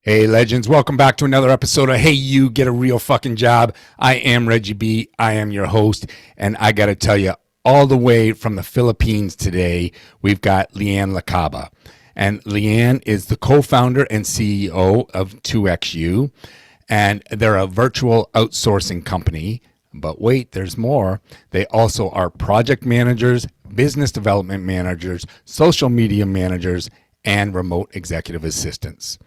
Hey, legends, welcome back to another episode of Hey You Get a Real Fucking Job. I am Reggie B. I am your host, and I got to tell you, all the way from the Philippines today, we've got Le-an Lacaba. And Le-an is the co founder and CEO of 2XU, and they're a virtual outsourcing company. But wait, there's more. They also are project managers, business development managers, social media managers, and remote executive assistants.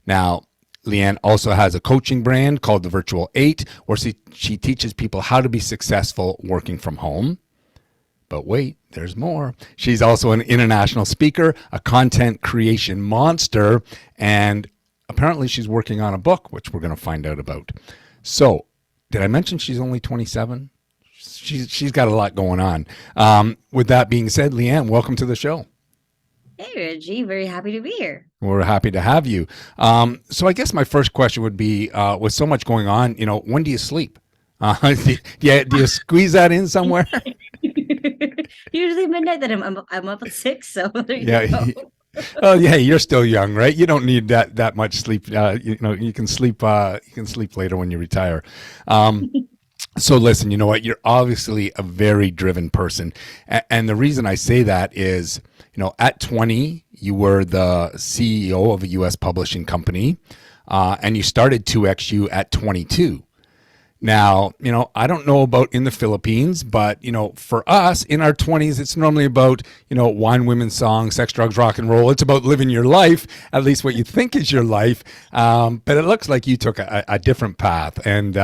Now, Le-an also has a coaching brand called the Virtual 8, where she teaches people how to be successful working from home. But wait, there's more. She's also an international speaker, a content creation monster, and apparently she's working on a book, which we're going to find out about. So, did I mention she's only 27? She's got a lot going on. With that being said, Le-an, welcome to the show. Hey, Reggie, very happy to be here. We're happy to have you. So I guess my first question would be, with so much going on, when do you sleep? Do you squeeze that in somewhere? Usually midnight, then I'm up at 6, so there you Yeah. go. Oh, yeah. You're still young, right? You don't need that much sleep. You can sleep. You can sleep later when you retire. Um, so listen, you know what? You're obviously a very driven person, and the reason I say that is, at 20, you were the CEO of a U.S. publishing company, and you started 2XU at 22. Now, I don't know about in the Philippines, but, for us in our 20s, it's normally about, wine, women, song, sex, drugs, rock and roll. It's about living your life, at least what you think is your life. But it looks like you took a different path. And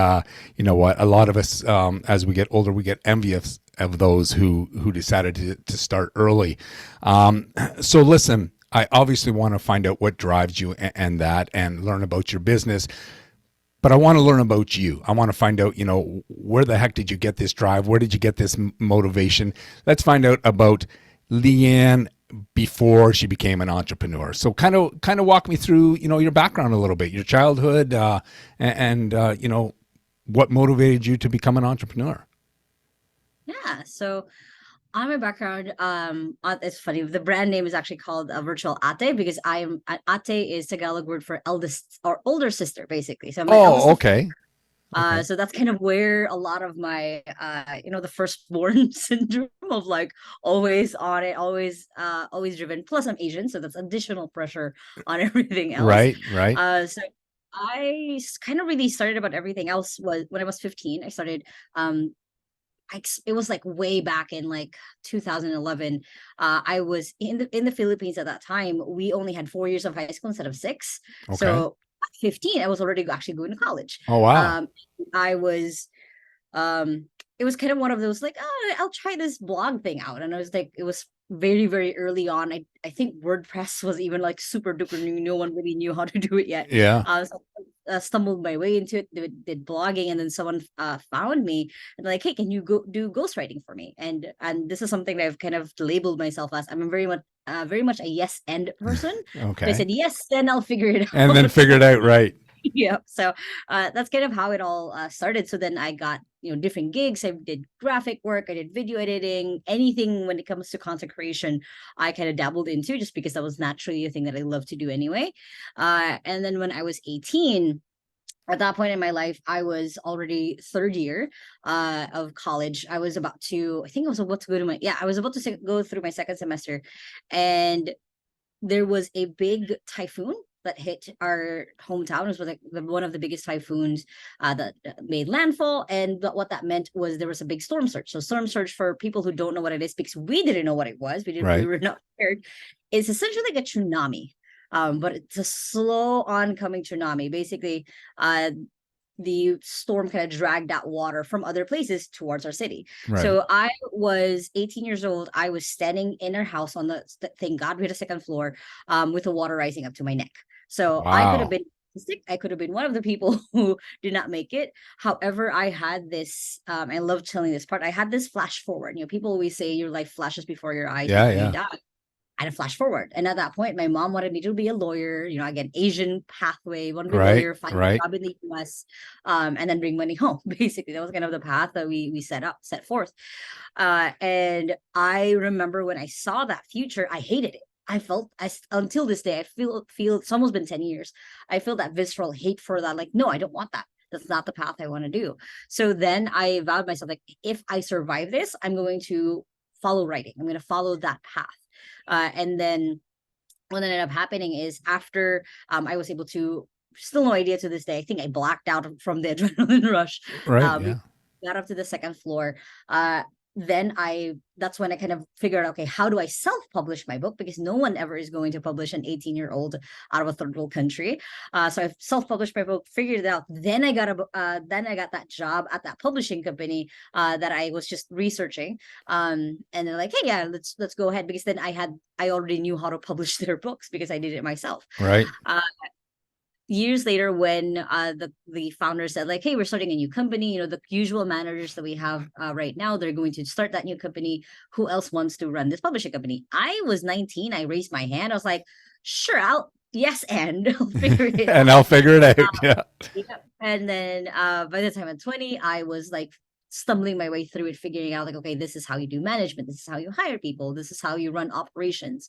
you know what? A lot of us, as we get older, we get envious of those who decided to start early. So listen, I obviously want to find out what drives you and learn about your business. But I want to learn about you. I want to find out, where the heck did you get this drive? Where did you get this motivation? Let's find out about Le-an before she became an entrepreneur. So kind of walk me through, your background a little bit, your childhood, and what motivated you to become an entrepreneur. Yeah, so on my background, it's funny. The brand name is actually called Virtual Ate because Ate is Tagalog word for eldest or older sister, basically. So I'm the eldest Oh, of okay. Okay. so that's kind of where a lot of my the firstborn syndrome of like always on it, always driven. Plus I'm Asian, so that's additional pressure on everything else. Right, right. So kind of really started about everything else was when I was 15. I started um it was like way back in like 2011. I was in the Philippines at that time. We only had 4 years of high school instead of six. Okay. So at 15, I was already actually going to college. Oh, wow. Um, I was it was kind of one of those like, oh, I'll try this blog thing out. And I was like, it was very, very early on. I think WordPress was even like super duper new. No one really knew how to do it yet. Yeah. So stumbled my way into it, did blogging, and then someone found me and like, hey, can you go do ghostwriting for me? And this is something that I've kind of labeled myself as. I'm a very much a yes and person. So I Okay. said yes, then I'll figure it And then out. figure it out, right. Yeah, so that's kind of how it all started. So then I got different gigs. I did graphic work, I did video editing, anything when it comes to content creation I kind of dabbled into, just because that was naturally a thing that I love to do anyway. And then when I was 18, at that point in my life, I was already third year of college. I was about to, I think I was about to go to my, yeah, I was about to go through my second semester. And there was a big typhoon that hit our hometown. It was like one of the biggest typhoons that made landfall. And what that meant was there was a big storm surge. So storm surge, for people who don't know what it is, because we didn't know what it was, we Right. were not prepared. It's essentially like a tsunami, but it's a slow oncoming tsunami. Basically, the storm kind of dragged that water from other places towards our city. Right. So I was 18 years old. I was standing in our house on the thank God we had a second floor, with the water rising up to my neck. So I could have Wow. been sick. I could have been one of the people who did not make it. However, I had this, I love telling this part. I had this flash forward. People always say your life flashes before your eyes Yeah, before you yeah. die. I had a flash forward. And at that point, my mom wanted me to be a lawyer, again, Asian pathway, want to be a Right, lawyer, find a right. job in the US, and then bring money home. Basically, that was kind of the path that we set forth. And I remember when I saw that future, I hated it. until this day, I feel it's almost been 10 years. I feel that visceral hate for that. Like, no, I don't want that. That's not the path I want to do. So then I vowed myself, like, if I survive this, I'm going to follow writing. I'm going to follow that path. And then what ended up happening is after I was able to, still no idea to this day. I think I blacked out from the adrenaline rush. Right. We Yeah. got up to the second floor. Then that's when I kind of figured out, okay, how do I self-publish my book? Because no one ever is going to publish an 18-year-old out of a third world country. So I self-published my book, figured it out. Then I got that job at that publishing company that I was just researching. And they're like, hey, yeah, let's go ahead, because then I already knew how to publish their books because I did it myself. Right. Uh, Years later, when the founder said, like, hey, we're starting a new company, the usual managers that we have right now, they're going to start that new company. Who else wants to run this publishing company? I was 19. I raised my hand. I was like, sure, and I'll figure it And out. I'll figure it out. Yeah. Yeah. And then by the time I'm 20, I was like stumbling my way through it, figuring out, like, okay, this is how you do management, this is how you hire people, this is how you run operations.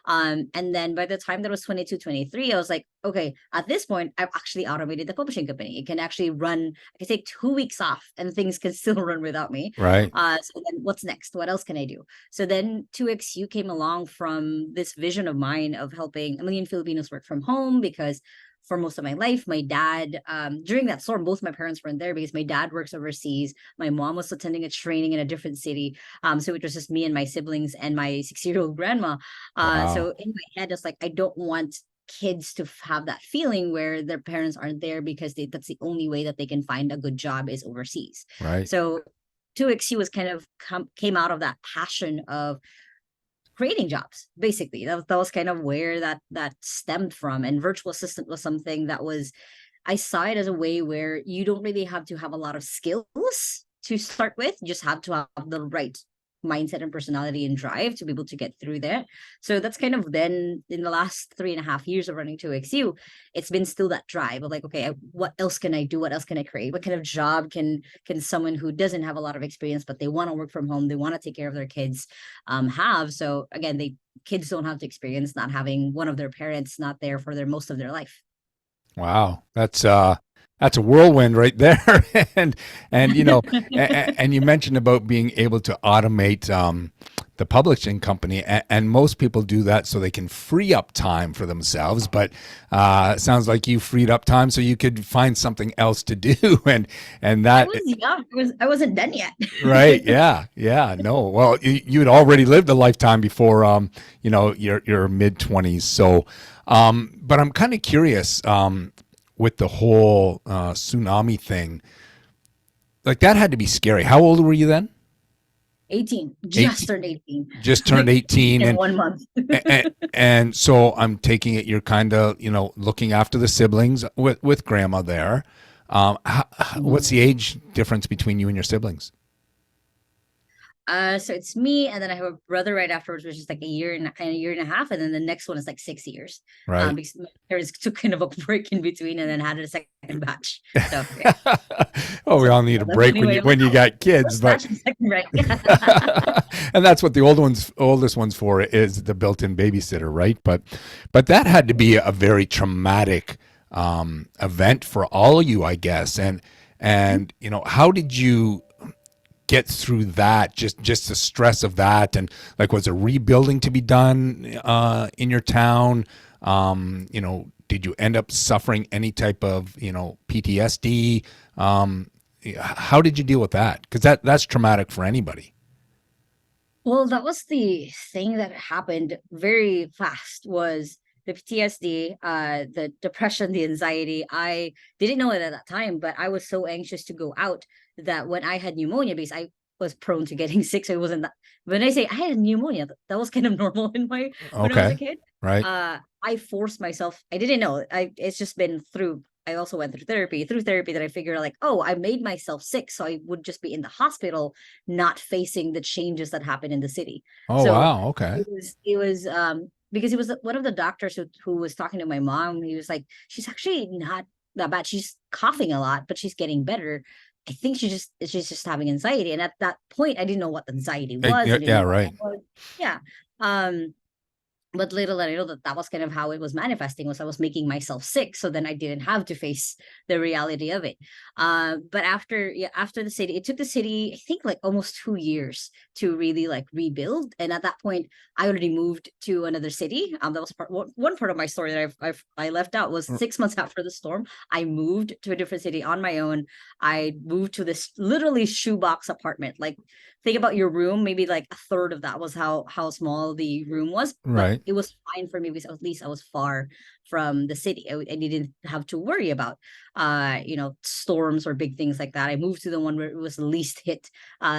And then by the time that was 22, 23, I was like, okay, at this point, I've actually automated the publishing company. It can actually run, I can take 2 weeks off and things can still run without me. Right. So then what's next? What else can I do? So then 2XU came along from this vision of mine of helping a million Filipinos work from home, because for most of my life, my dad, during that storm, both my parents weren't there because my dad works overseas. My mom was attending a training in a different city. So it was just me and my siblings and my 6-year-old grandma. Wow. So in my head, it's like, I don't want kids to have that feeling where their parents aren't there, because that's the only way that they can find a good job is overseas. Right. So 2XU was kind of came out of that passion of creating jobs. Basically, that was kind of where that stemmed from. And virtual assistant was something that was, I saw it as a way where you don't really have to have a lot of skills to start with. You just have to have the right mindset and personality and drive to be able to get through there. So that's kind of then, in the last 3.5 years of running 2XU, it's been still that drive of like, okay, what else can I do? What else can I create? What kind of job can someone who doesn't have a lot of experience, but they want to work from home, they want to take care of their kids, have? So again, kids don't have to experience not having one of their parents not there for their most of their life. Wow. That's a whirlwind right there. and and you mentioned about being able to automate the publishing company, and most people do that so they can free up time for themselves. But it sounds like you freed up time so you could find something else to do, and I that. was young. I wasn't done yet. Right. Yeah. Yeah. No. Well, you'd already lived a lifetime before, your mid 20s. So, but I'm kind of curious, with the whole tsunami thing. Like, that had to be scary. How old were you then? 18, 18, just turned 18. just turned 18, In and 1 month. and so I'm taking it you're kind of looking after the siblings with grandma there. What's the age difference between you and your siblings? So it's me, and then I have a brother right afterwards, which is like a year and a half, and then the next one is like 6 years. Right. Because my parents took kind of a break in between, and then had a second batch. So yeah, Oh, we so all need a that's the break only way. I'm like, when you oh, got kids, first but batch and second break. and that's what the oldest ones for, is the built-in babysitter, right? But that had to be a very traumatic event for all of you, I guess. And how did you get through that? Just the stress of that, and like, was there rebuilding to be done in your town? Did you end up suffering any type of PTSD? How did you deal with that? Because that's traumatic for anybody. Well, that was the thing that happened very fast, was the PTSD, the depression, the anxiety. I didn't know it at that time, but I was so anxious to go out that when I had pneumonia, because I was prone to getting sick, so it wasn't that. When I say I had pneumonia, that was kind of normal in my when I was a Okay. kid. Right. I forced myself. I didn't know. It's just been through. I also went through therapy. Through therapy, that I figured out, like, oh, I made myself sick, so I would just be in the hospital, not facing the changes that happen in the city. Oh, So wow. Okay. it was because it was one of the doctors who was talking to my mom. He was like, she's actually not that bad. She's coughing a lot, but she's getting better. I think she's just having anxiety. And at that point, I didn't know what anxiety was. Yeah, I didn't yeah, know what right. that was. Yeah. Um, but little did I know that that was kind of how it was manifesting, was I was making myself sick. So then I didn't have to face the reality of it. But after, yeah, after the city, it took the city, I think, like almost 2 years to really like rebuild. And at that point, I already moved to another city. That was one part of my story that I left out was 6 months after the storm. I moved to a different city on my own. I moved to this literally shoebox apartment. Like, think about your room, maybe like a third of that was how small the room was, but Right. it was fine for me because at least I was far from the city. I didn't have to worry about storms or big things like that. I moved to the one where it was the least hit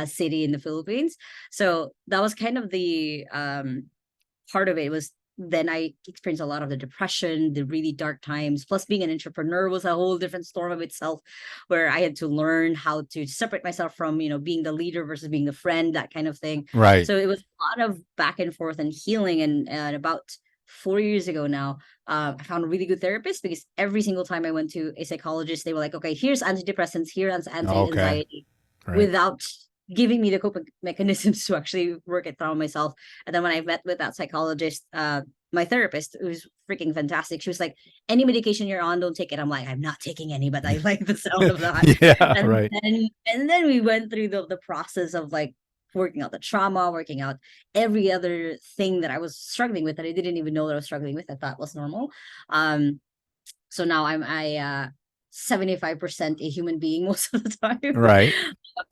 city in the Philippines. So that was kind of the part of it. Was then I experienced a lot of the depression, the really dark times. Plus, being an entrepreneur was a whole different storm of itself, where I had to learn how to separate myself from, being the leader versus being the friend, that kind of thing. Right. So it was a lot of back and forth and healing. And about 4 years ago now, I found a really good therapist, because every single time I went to a psychologist, they were like, okay, here's antidepressants, here's Okay. anti-anxiety, Right. without giving me the coping mechanisms to actually work it through myself. And then when I met with that psychologist, my therapist, who's freaking fantastic, she was like, any medication you're on, don't take it. I'm like, I'm not taking any, but I like the sound of that. Yeah. And Right. then we went through the process of like working out the trauma, working out every other thing that I was struggling with that I didn't even know that I was struggling with. I thought was normal. Um, so now I'm I 75% a human being most of the time. Right.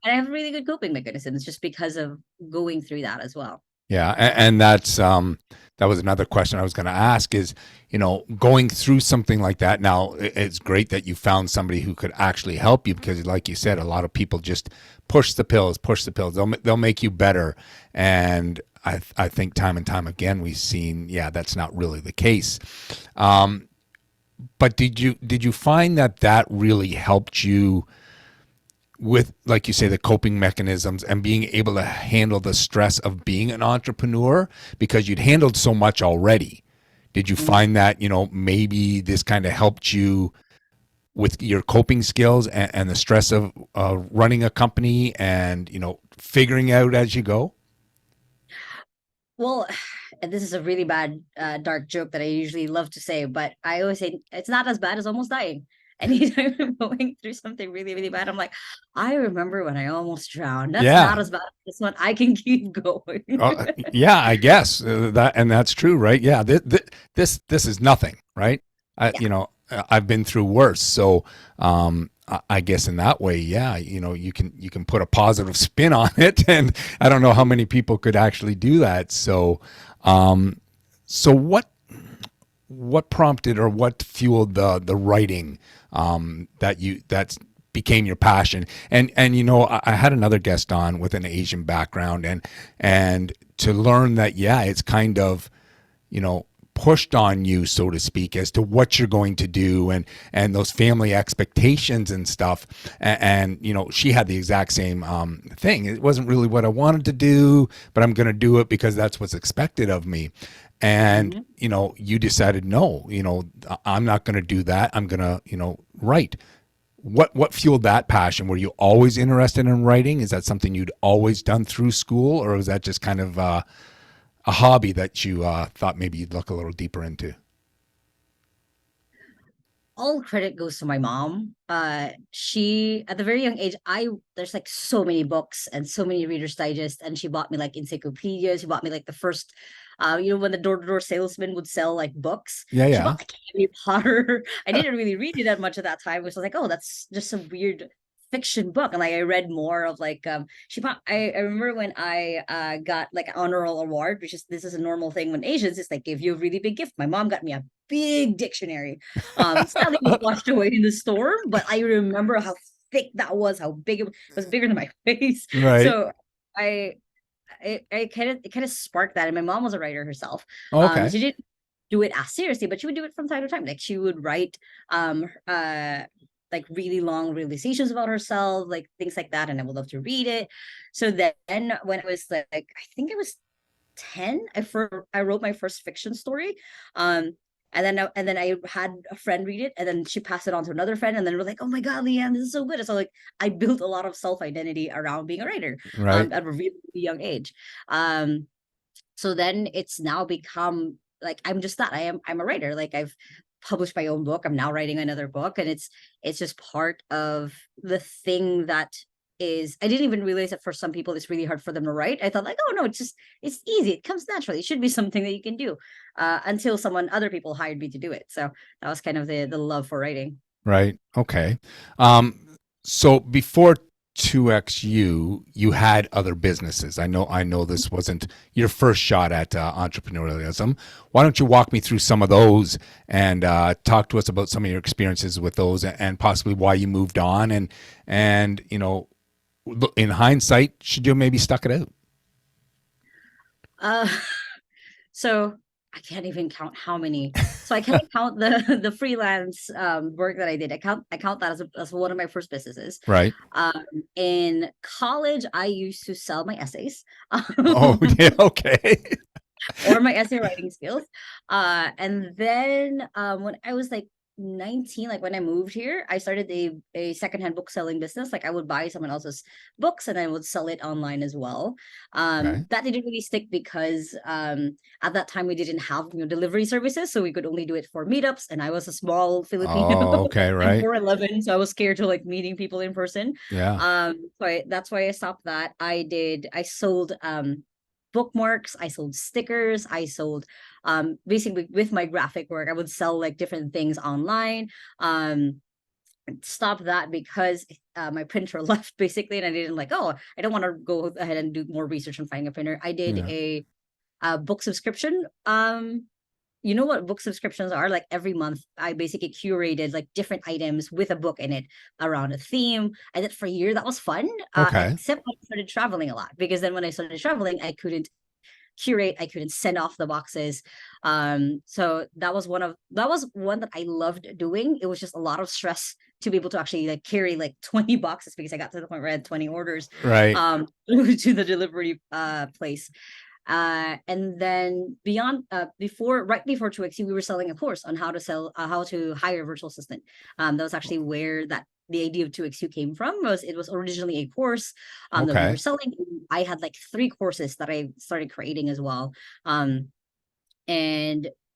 And I have really good coping mechanisms just because of going through that as well. Yeah, and that's that was another question I was going to ask is, going through something like that. Now, it's great that you found somebody who could actually help you, because like you said, a lot of people just push the pills, push the pills. They'll make you better. And I think time and time again we've seen, yeah, that's not really the case. But did you find that really helped you with, like you say, the coping mechanisms and being able to handle the stress of being an entrepreneur, because you'd handled so much already? Did you Mhm. find that, maybe this kind of helped you with your coping skills and the stress of running a company and, figuring out as you go? Well, and this is a really bad, dark joke that I usually love to say, but I always say it's not as bad as almost dying. Anytime I'm going through something really, really bad, I'm like, I remember when I almost drowned. That's not Yeah. as bad as this one. I can keep going. Yeah, I guess that's true, right? Yeah, this is nothing, right? Yeah. I've been through worse, so I guess in that way, yeah, you can put a positive spin on it, and I don't know how many people could actually do that. Um, so what prompted or what fueled the writing that became your passion? And I had another guest on with an Asian background, and to learn that, yeah, it's kind of, pushed on you, so to speak, as to what you're going to do, and those family expectations and stuff. And she had the exact same thing. It wasn't really what I wanted to do, but I'm going to do it because that's what's expected of me. And Mhm. you decided, no, I'm not going to do that. I'm going to write. What fueled that passion? Were you always interested in writing? Is that something you'd always done through school, or was that just kind of a hobby that you thought maybe you'd look a little deeper into? All credit goes to my mom. She, at the very young age, I there's like so many books and so many Reader's Digest, and she bought me like encyclopedias. She bought me like the first, when the door-to-door salesman would sell like books. Yeah, She yeah. bought like Harry Potter. I didn't really read it that much at that time, which was like, oh, that's just a weird fiction book. And like I read more of like she bought I remember when I got like an honorable award, which is this is a normal thing when Asians, it's like give you a really big gift. My mom got me a big dictionary. Sadly it was washed away in the storm, but I remember how thick that was, how big it was bigger than my face. Right. So I it kind of sparked that. And my mom was a writer herself. Okay. She didn't do it as seriously, but she would do it from time to time. Like she would write like really long realizations about herself, like things like that, and I would love to read it. So then when I was like, I think it was 10, I wrote my first fiction story. Um and then I had a friend read it, and then she passed it on to another friend, and then we're like, oh my god, Leanne, this is so good. So like I built a lot of self-identity around being a writer Right. at a really, really young age. So then it's now become like I'm just that. I'm a writer. Like I've published my own book. I'm now writing another book, and it's just part of the thing that is. I didn't even realize that for some people it's really hard for them to write. I thought like, oh no, it's easy. It comes naturally. It should be something that you can do. Until other people hired me to do it. So that was kind of the love for writing. Right. Okay. So before 2XU, you had other businesses. I know this wasn't your first shot at entrepreneurialism. Why don't you walk me through some of those and talk to us about some of your experiences with those and possibly why you moved on and in hindsight, should you have maybe stuck it out? Uh, so I can't even count how many. So I can't count the freelance work that I did. I count that as one of my first businesses. Right. Um, in college, I used to sell my essays. Oh, yeah. Okay. Or my essay writing skills. And then when I was like 19, like when I moved here, I started a secondhand book selling business. Like I would buy someone else's books and I would sell it online as well. Okay. That didn't really stick because at that time we didn't have delivery services, so we could only do it for meetups. And I was a small Filipino. Oh, okay. I'm Right. 4'11", so I was scared to like meeting people in person. Yeah. That's why I stopped that. I sold bookmarks, I sold stickers, I sold basically with my graphic work, I would sell like different things online. Stop that because my printer left basically, and I didn't like, oh, I don't want to go ahead and do more research on finding a printer. I did Yeah. a book subscription. You know what book subscriptions are? Like every month I basically curated like different items with a book in it around a theme. I did for a year. That was fun. Okay. Except I started traveling a lot, because then when I started traveling I couldn't curate, I couldn't send off the boxes. So that was one that I loved doing. It was just a lot of stress to be able to actually like carry like 20 boxes, because I got to the point where I had 20 orders Right. to the delivery place. And then beyond, right before 2XC, we were selling a course on how to hire a virtual assistant. That was actually where the idea of 2XU came from. It was originally a course that we were Okay. selling. I had like 3 courses that I started creating as well. And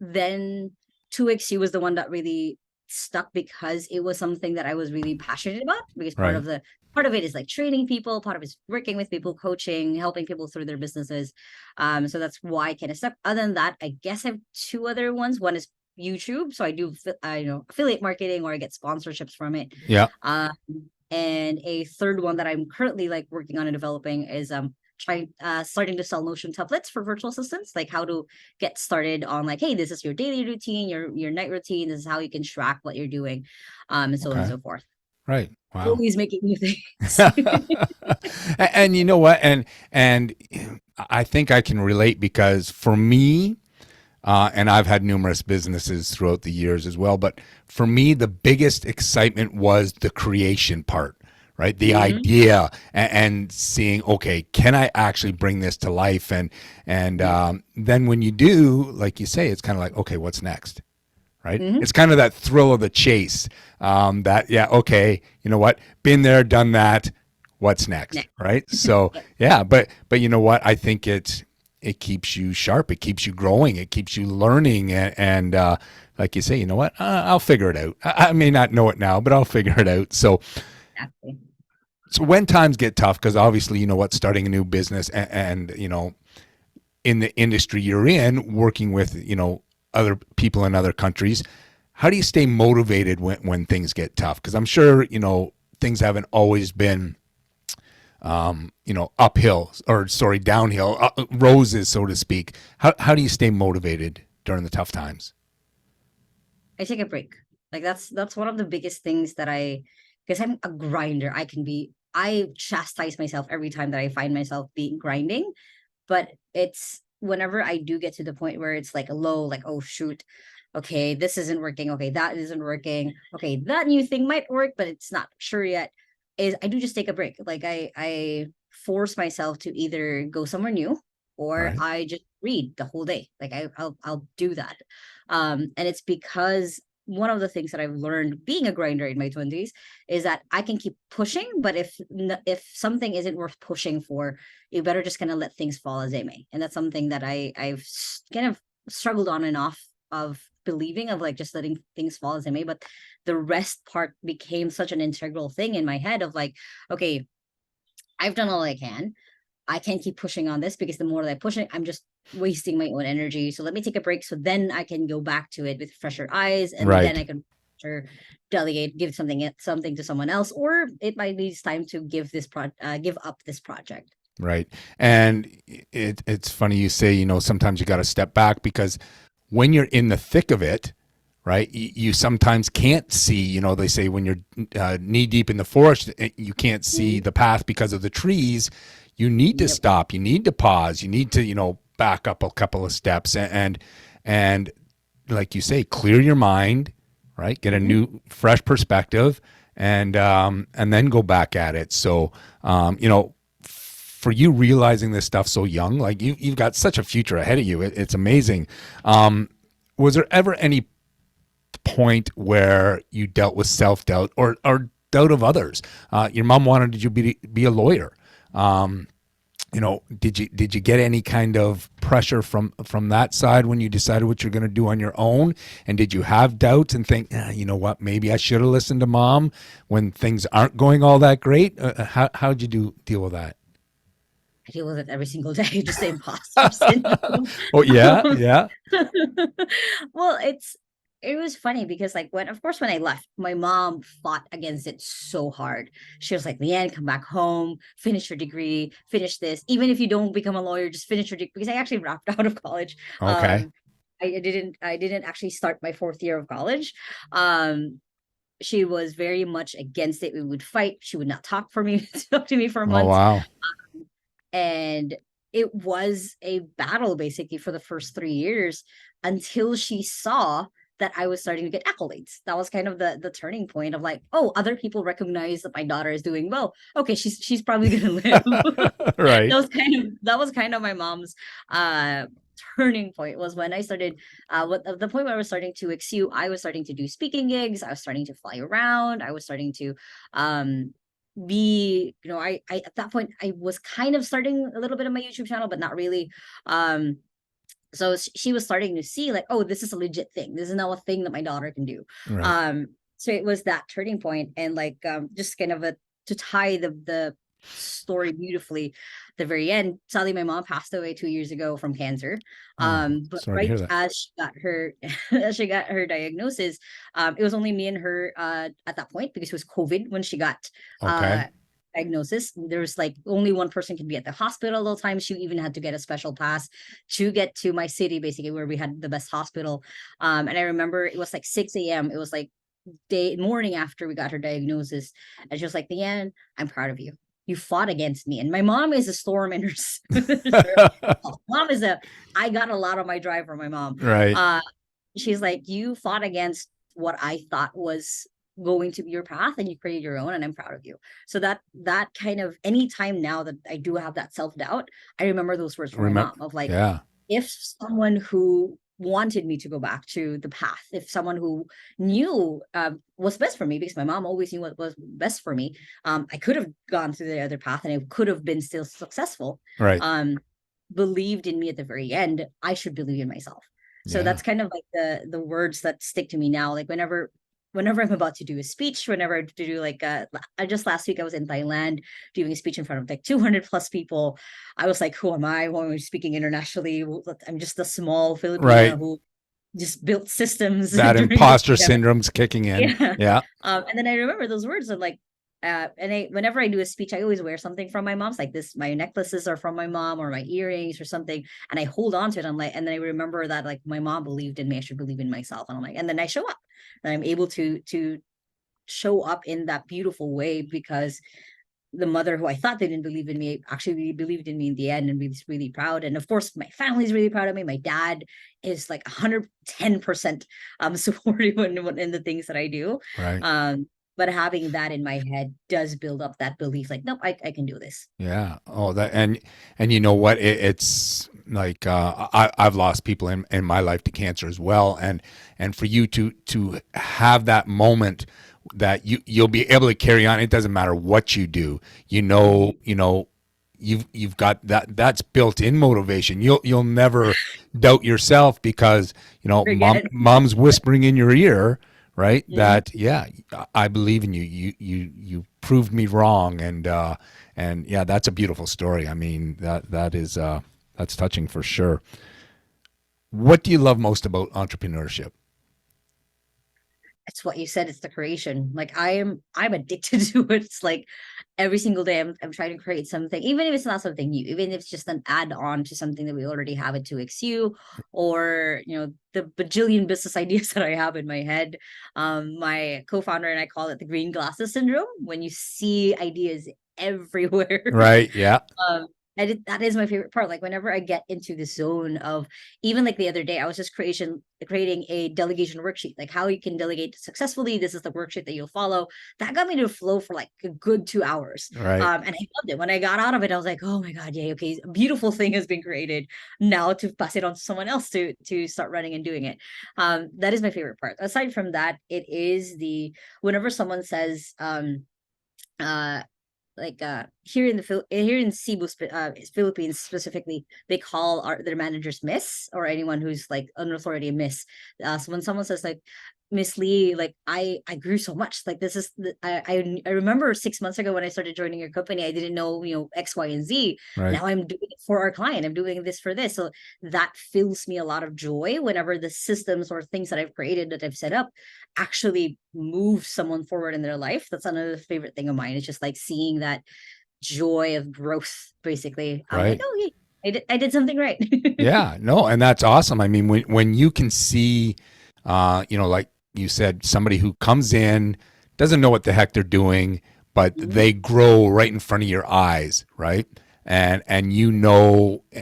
then 2XU was the one that really stuck because it was something that I was really passionate about, because Right. part of it is like training people, part of it is working with people, coaching, helping people through their businesses. So that's why I kind of stuck. Other than that, I guess I have 2 other ones. One is YouTube, so I do affiliate marketing, or I get sponsorships from it. Yeah. Um, and a third one that I'm currently like working on and developing is starting to sell Notion templates for virtual assistants, like how to get started on like, hey, this is your daily routine, your night routine, this is how you can track what you're doing, and so on and Okay. so forth. Right. Wow. Always making new things. And you know what? And I think I can relate because for me, and I've had numerous businesses throughout the years as well, but for me, the biggest excitement was the creation part, right? The Hmm. idea and seeing, okay, can I actually bring this to life? And then when you do, like you say, it's kind of like, okay, what's next? Right? Hmm. It's kind of that thrill of the chase. That yeah, okay, you know what? Been there, done that. What's next? Next. Right? So yeah, but you know what? I think it keeps you sharp. It keeps you growing. It keeps you learning. And like you say, you know what? I'll figure it out. I may not know it now, but I'll figure it out. Exactly. So when times get tough, because obviously you know what, starting a new business and you know in the industry you're in, working with other people in other countries, how do you stay motivated when things get tough? Because I'm sure things haven't always been uphill or sorry downhill roses, so to speak. How do you stay motivated during the tough times? I take a break. Like that's one of the biggest things that because I'm a grinder. I chastise myself every time that I find myself being grinding, but it's whenever I do get to the point where it's like a low, like, oh shoot, okay, this isn't working, okay, that isn't working, okay, that new thing might work, but it's not sure yet, is I do just take a break. Like I force myself to either go somewhere new, or Right. I just read the whole day. Like I'll do that. And it's because one of the things that I've learned being a grinder in my 20s is that I can keep pushing, but if something isn't worth pushing for, you better just kind of let things fall as they may. And that's something that I've kind of struggled on and off of believing, of like just letting things fall as they may, but the rest part became such an integral thing in my head of like, okay, I've done all I can. I can't keep pushing on this because the more that I push it, I'm just wasting my own energy. So let me take a break so then I can go back to it with fresher eyes, and then Right. I can sure delegate, give something to someone else, or it might be time to give up this project. Right. And it's funny you say, sometimes you got to step back because when you're in the thick of it, right, you sometimes can't see, they say when you're knee deep in the forest, you can't see Mhm. the path because of the trees. You need to Yep. stop. You need to pause. You need to, back up a couple of steps and like you say, clear your mind, right? Get a Mhm. new, fresh perspective, and then go back at it. So, for you realizing this stuff so young, like you've got such a future ahead of you. It's amazing. Was there ever any point where you dealt with self doubt or doubt of others? Your mom wanted you to be a lawyer. Um, did you get any kind of pressure from that side when you decided what you're going to do on your own? And did you have doubts and think, you know what, maybe I should have listened to mom when things aren't going all that great? How'd you deal with that? I deal with it every single day, just the imposter syndrome. Oh yeah, Um, yeah. well, it was funny because like when of course when I left, my mom fought against it so hard. She was like, "Leanne, come back home, finish your degree, finish this. Even if you don't become a lawyer, just finish your degree." Because I actually dropped out of college. Okay. I didn't actually start my fourth year of college. Um, she was very much against it. We would fight. She would not talk for me, talk to me for Oh months. wow. And it was a battle basically for the first 3 years until she saw that I was starting to get accolades. That was kind of the turning point of like, oh, other people recognize that my daughter is doing well. Okay, she's probably gonna live. Right. That was kind of my mom's uh turning point, was when I started what the point where I was starting to excel. I was starting to do speaking gigs, I was starting to fly around, I was starting to um be, I at that point I was kind of starting a little bit of my YouTube channel, but not really. um so she was starting to see like, oh, this is a legit thing, this is now a thing that my daughter can do. Right. So it was that turning point, and like just kind of a to tie the story beautifully, the very end, sadly my mom passed away 2 years ago from cancer. Oh, But sorry to right hear that. as she got her as she got her diagnosis, it was only me and her at that point, because it was COVID when she got Okay. uh diagnosis. There was like only one person can be at the hospital all the time. She even had to get a special pass to get to my city, basically, where we had the best hospital. And I remember it was like 6 a.m. It was like day morning after we got her diagnosis. And she was like, "Leanne, I'm proud of you. You fought against me." And my mom is a storm in her mom is a I got a lot of my drive from my mom. Right. Uh she's like, "You fought against what I thought was going to be your path, and you created your own, and I'm proud of you." So that kind of, anytime now that I do have that self-doubt, I remember those words from my Remember. mom of like, Yeah. if someone who wanted me to go back to the path, if someone who knew was best for me, because my mom always knew what was best for me, I could have gone through the other path and I could have been still successful. Right. um believed in me at the very end, I should believe in myself. So Yeah. that's kind of like the words that stick to me now. Like whenever I'm about to do a speech, whenever I do like I just last week I was in Thailand doing a speech in front of like 200 plus people. I was like, who am I? Why am I speaking internationally? I'm just a small Filipina Right. who just built systems That during the imposter pandemic. syndrome's kicking in. Yeah. Yeah. And then I remember those words of like, whenever I do a speech, I always wear something from my mom's, like this, my necklaces are from my mom, or my earrings or something. And I hold on to it. I'm like, and then I remember that like my mom believed in me, I should believe in myself. And I'm like, and then I show up, and I'm able to show up in that beautiful way, because the mother who I thought they didn't believe in me actually really believed in me in the end, and really, really proud. And of course, my family's really proud of me. My dad is like 110% supportive in the things that I do. Right. But having that in my head does build up that belief, like, nope, I can do this. Yeah. Oh, that and you know what? It's like I've lost people in my life to cancer as well, and for you to have that moment that you'll be able to carry on. It doesn't matter what you do. Mhm. You know you've got that's built-in motivation. You'll never doubt yourself because Forget it. mom's whispering in your ear, right? Mhm. That yeah, I believe in you. You proved me wrong, and yeah, that's a beautiful story. I mean that is that's touching for sure. What do you love most about entrepreneurship? It's what you said, it's the creation. Like I'm addicted to it. It's like every single day I'm trying to create something, even if it's not something new, even if it's just an add-on to something that we already have at 2XU, or the bajillion business ideas that I have in my head. My co-founder and I call it the green glasses syndrome, when you see ideas everywhere. Right? Yeah. Um, that is my favorite part. Like whenever I get into the zone of, even like the other day, I was just creating a delegation worksheet, like how you can delegate successfully. This is the worksheet that you'll follow. That got me to flow for like a good 2 hours. Right. And I loved it. When I got out of it, I was like, oh my God, yeah, okay, a beautiful thing has been created. Now to pass it on to someone else to start running and doing it. That is my favorite part. Aside from that, it is the whenever someone says uh like here in here in Cebu, Philippines specifically, they call their managers Miss, or anyone who's like under authority Miss. So when someone says like, Miss Lee, like I grew so much. Like this is I remember 6 months ago when I started joining your company, I didn't know X, Y, and Z. Right. Now I'm doing it for our client. I'm doing this for this. So that fills me a lot of joy whenever the systems or things that I've created, that I've set up, actually move someone forward in their life. That's another favorite thing of mine. It's just like seeing that joy of growth. Basically, I'm like, Right. oh, yeah, I did something right. Yeah, no, and that's awesome. I mean, when you can see, like you said, somebody who comes in doesn't know what the heck they're doing, but Mhm. they grow right in front of your eyes, right? And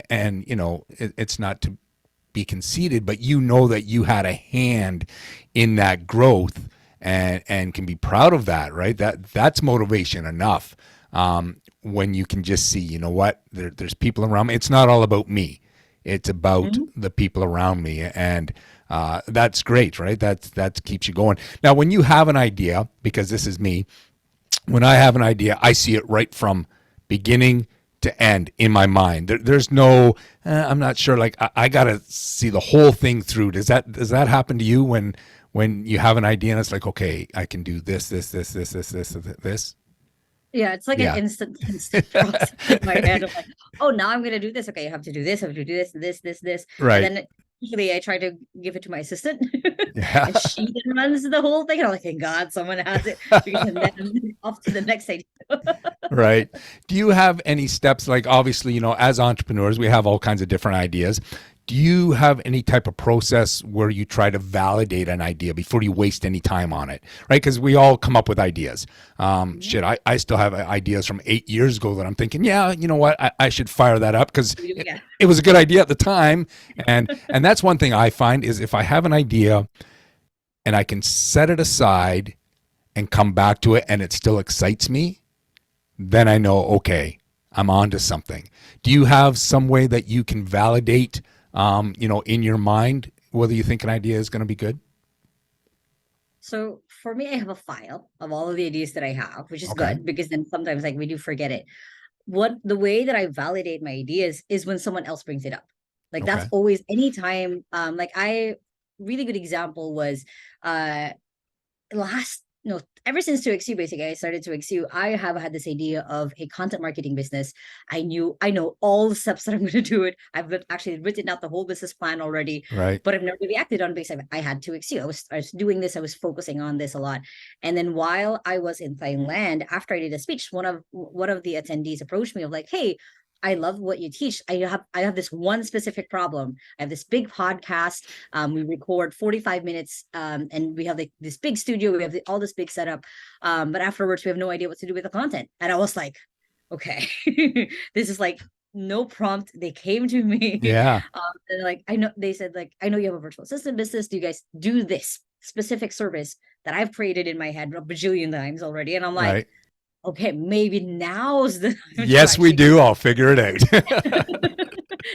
it's not to be conceited, but that you had a hand in that growth and can be proud of that, right? That's motivation enough. When you can just see, there's people around me. It's not all about me. It's about Mhm. the people around me, and that's great, right? That keeps you going. Now, when you have an idea, because this is me, when I have an idea, I see it right from beginning to end in my mind. There's no, I'm not sure. Like I gotta see the whole thing through. Does that happen to you when you have an idea and it's like, okay, I can do this? Yeah, it's like an Yeah. instant process in my head of like, oh, now I'm gonna do this. Okay, I have to do this. I have to do this, and Right. then usually I try to give it to my assistant, Yeah. and she then runs the whole thing. And I'm like, thank God someone has it, because then I'm off to the next idea. Right. Do you have any steps? Like, obviously, as entrepreneurs, we have all kinds of different ideas. Do you have any type of process where you try to validate an idea before you waste any time on it? Right? Because we all come up with ideas. Mhm. I still have ideas from 8 years ago that I'm thinking, yeah, you know what? I should fire that up because Yeah. it was a good idea at the time. And that's one thing I find is if I have an idea and I can set it aside and come back to it and it still excites me, then I know, okay, I'm on to something. Do you have some way that you can validate, in your mind, whether you think an idea is going to be good? So for me, I have a file of all of the ideas that I have, which is Okay. good, because then sometimes like we do forget it. What The way that I validate my ideas is when someone else brings it up. Like that's Okay. always anytime. Like I really good example was uh last no ever since 2XU, basically I started 2XU, I have had this idea of a content marketing business. I know all the steps that I'm going to do it. Actually written out the whole business plan already, Right. but I've never really acted on it because I had 2XU. I was doing this, I was focusing on this a lot. And then while I was in Thailand, after I did a speech, one of the attendees approached me of like, hey, I love what you teach. I have this one specific problem. I have this big podcast. We record 45 minutes, and we have like this big studio. We have all this big setup. But afterwards, we have no idea what to do with the content. And I was like, okay, this is like no prompt. They came to me. Yeah. And like, I know, they said, like, I know you have a virtual assistant business. Do you guys do this specific service that I've created in my head a bajillion times already? And I'm like, Right. okay, maybe now's the time to Yes, we actually do. I'll figure it out.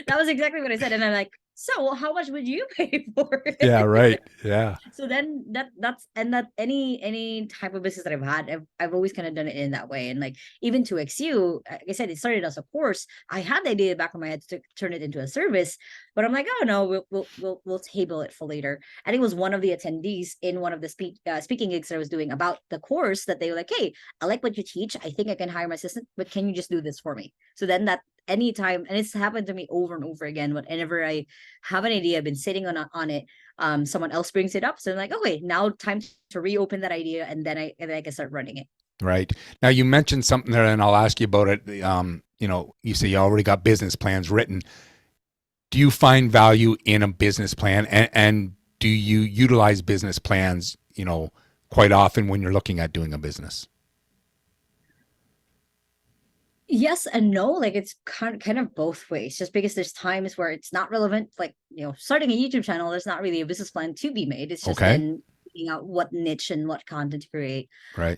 that was exactly what I said. And I'm like, so how much would you pay for Yeah, it? right. Yeah. So then that any type of business that I've had, I've always kind of done it in that way. And like even to XU, like I said, it started as a course. I had the idea back in my head to turn it into a service, but I'm like, oh no, we'll table it for later. And it was one of the attendees in one of the speaking gigs that I was doing about the course that they were like, hey, I like what you teach. I think I can hire my assistant, but can you just do this for me? So then that anytime, and it's happened to me over and over again, whenever I have an idea, I've been sitting on it, someone else brings it up, so I'm like, okay, now time to reopen that idea, and then I can start running it. Right. Now you mentioned something there, and I'll ask you about it. You say you already got business plans written. Do you find value in a business plan, and do you utilize business plans, quite often when you're looking at doing a business? Yes and no, like it's kind of both ways, just because there's times where it's not relevant, like starting a YouTube channel, there's not really a business plan to be made. It's just Okay. then figuring out what niche and what content to create. Right.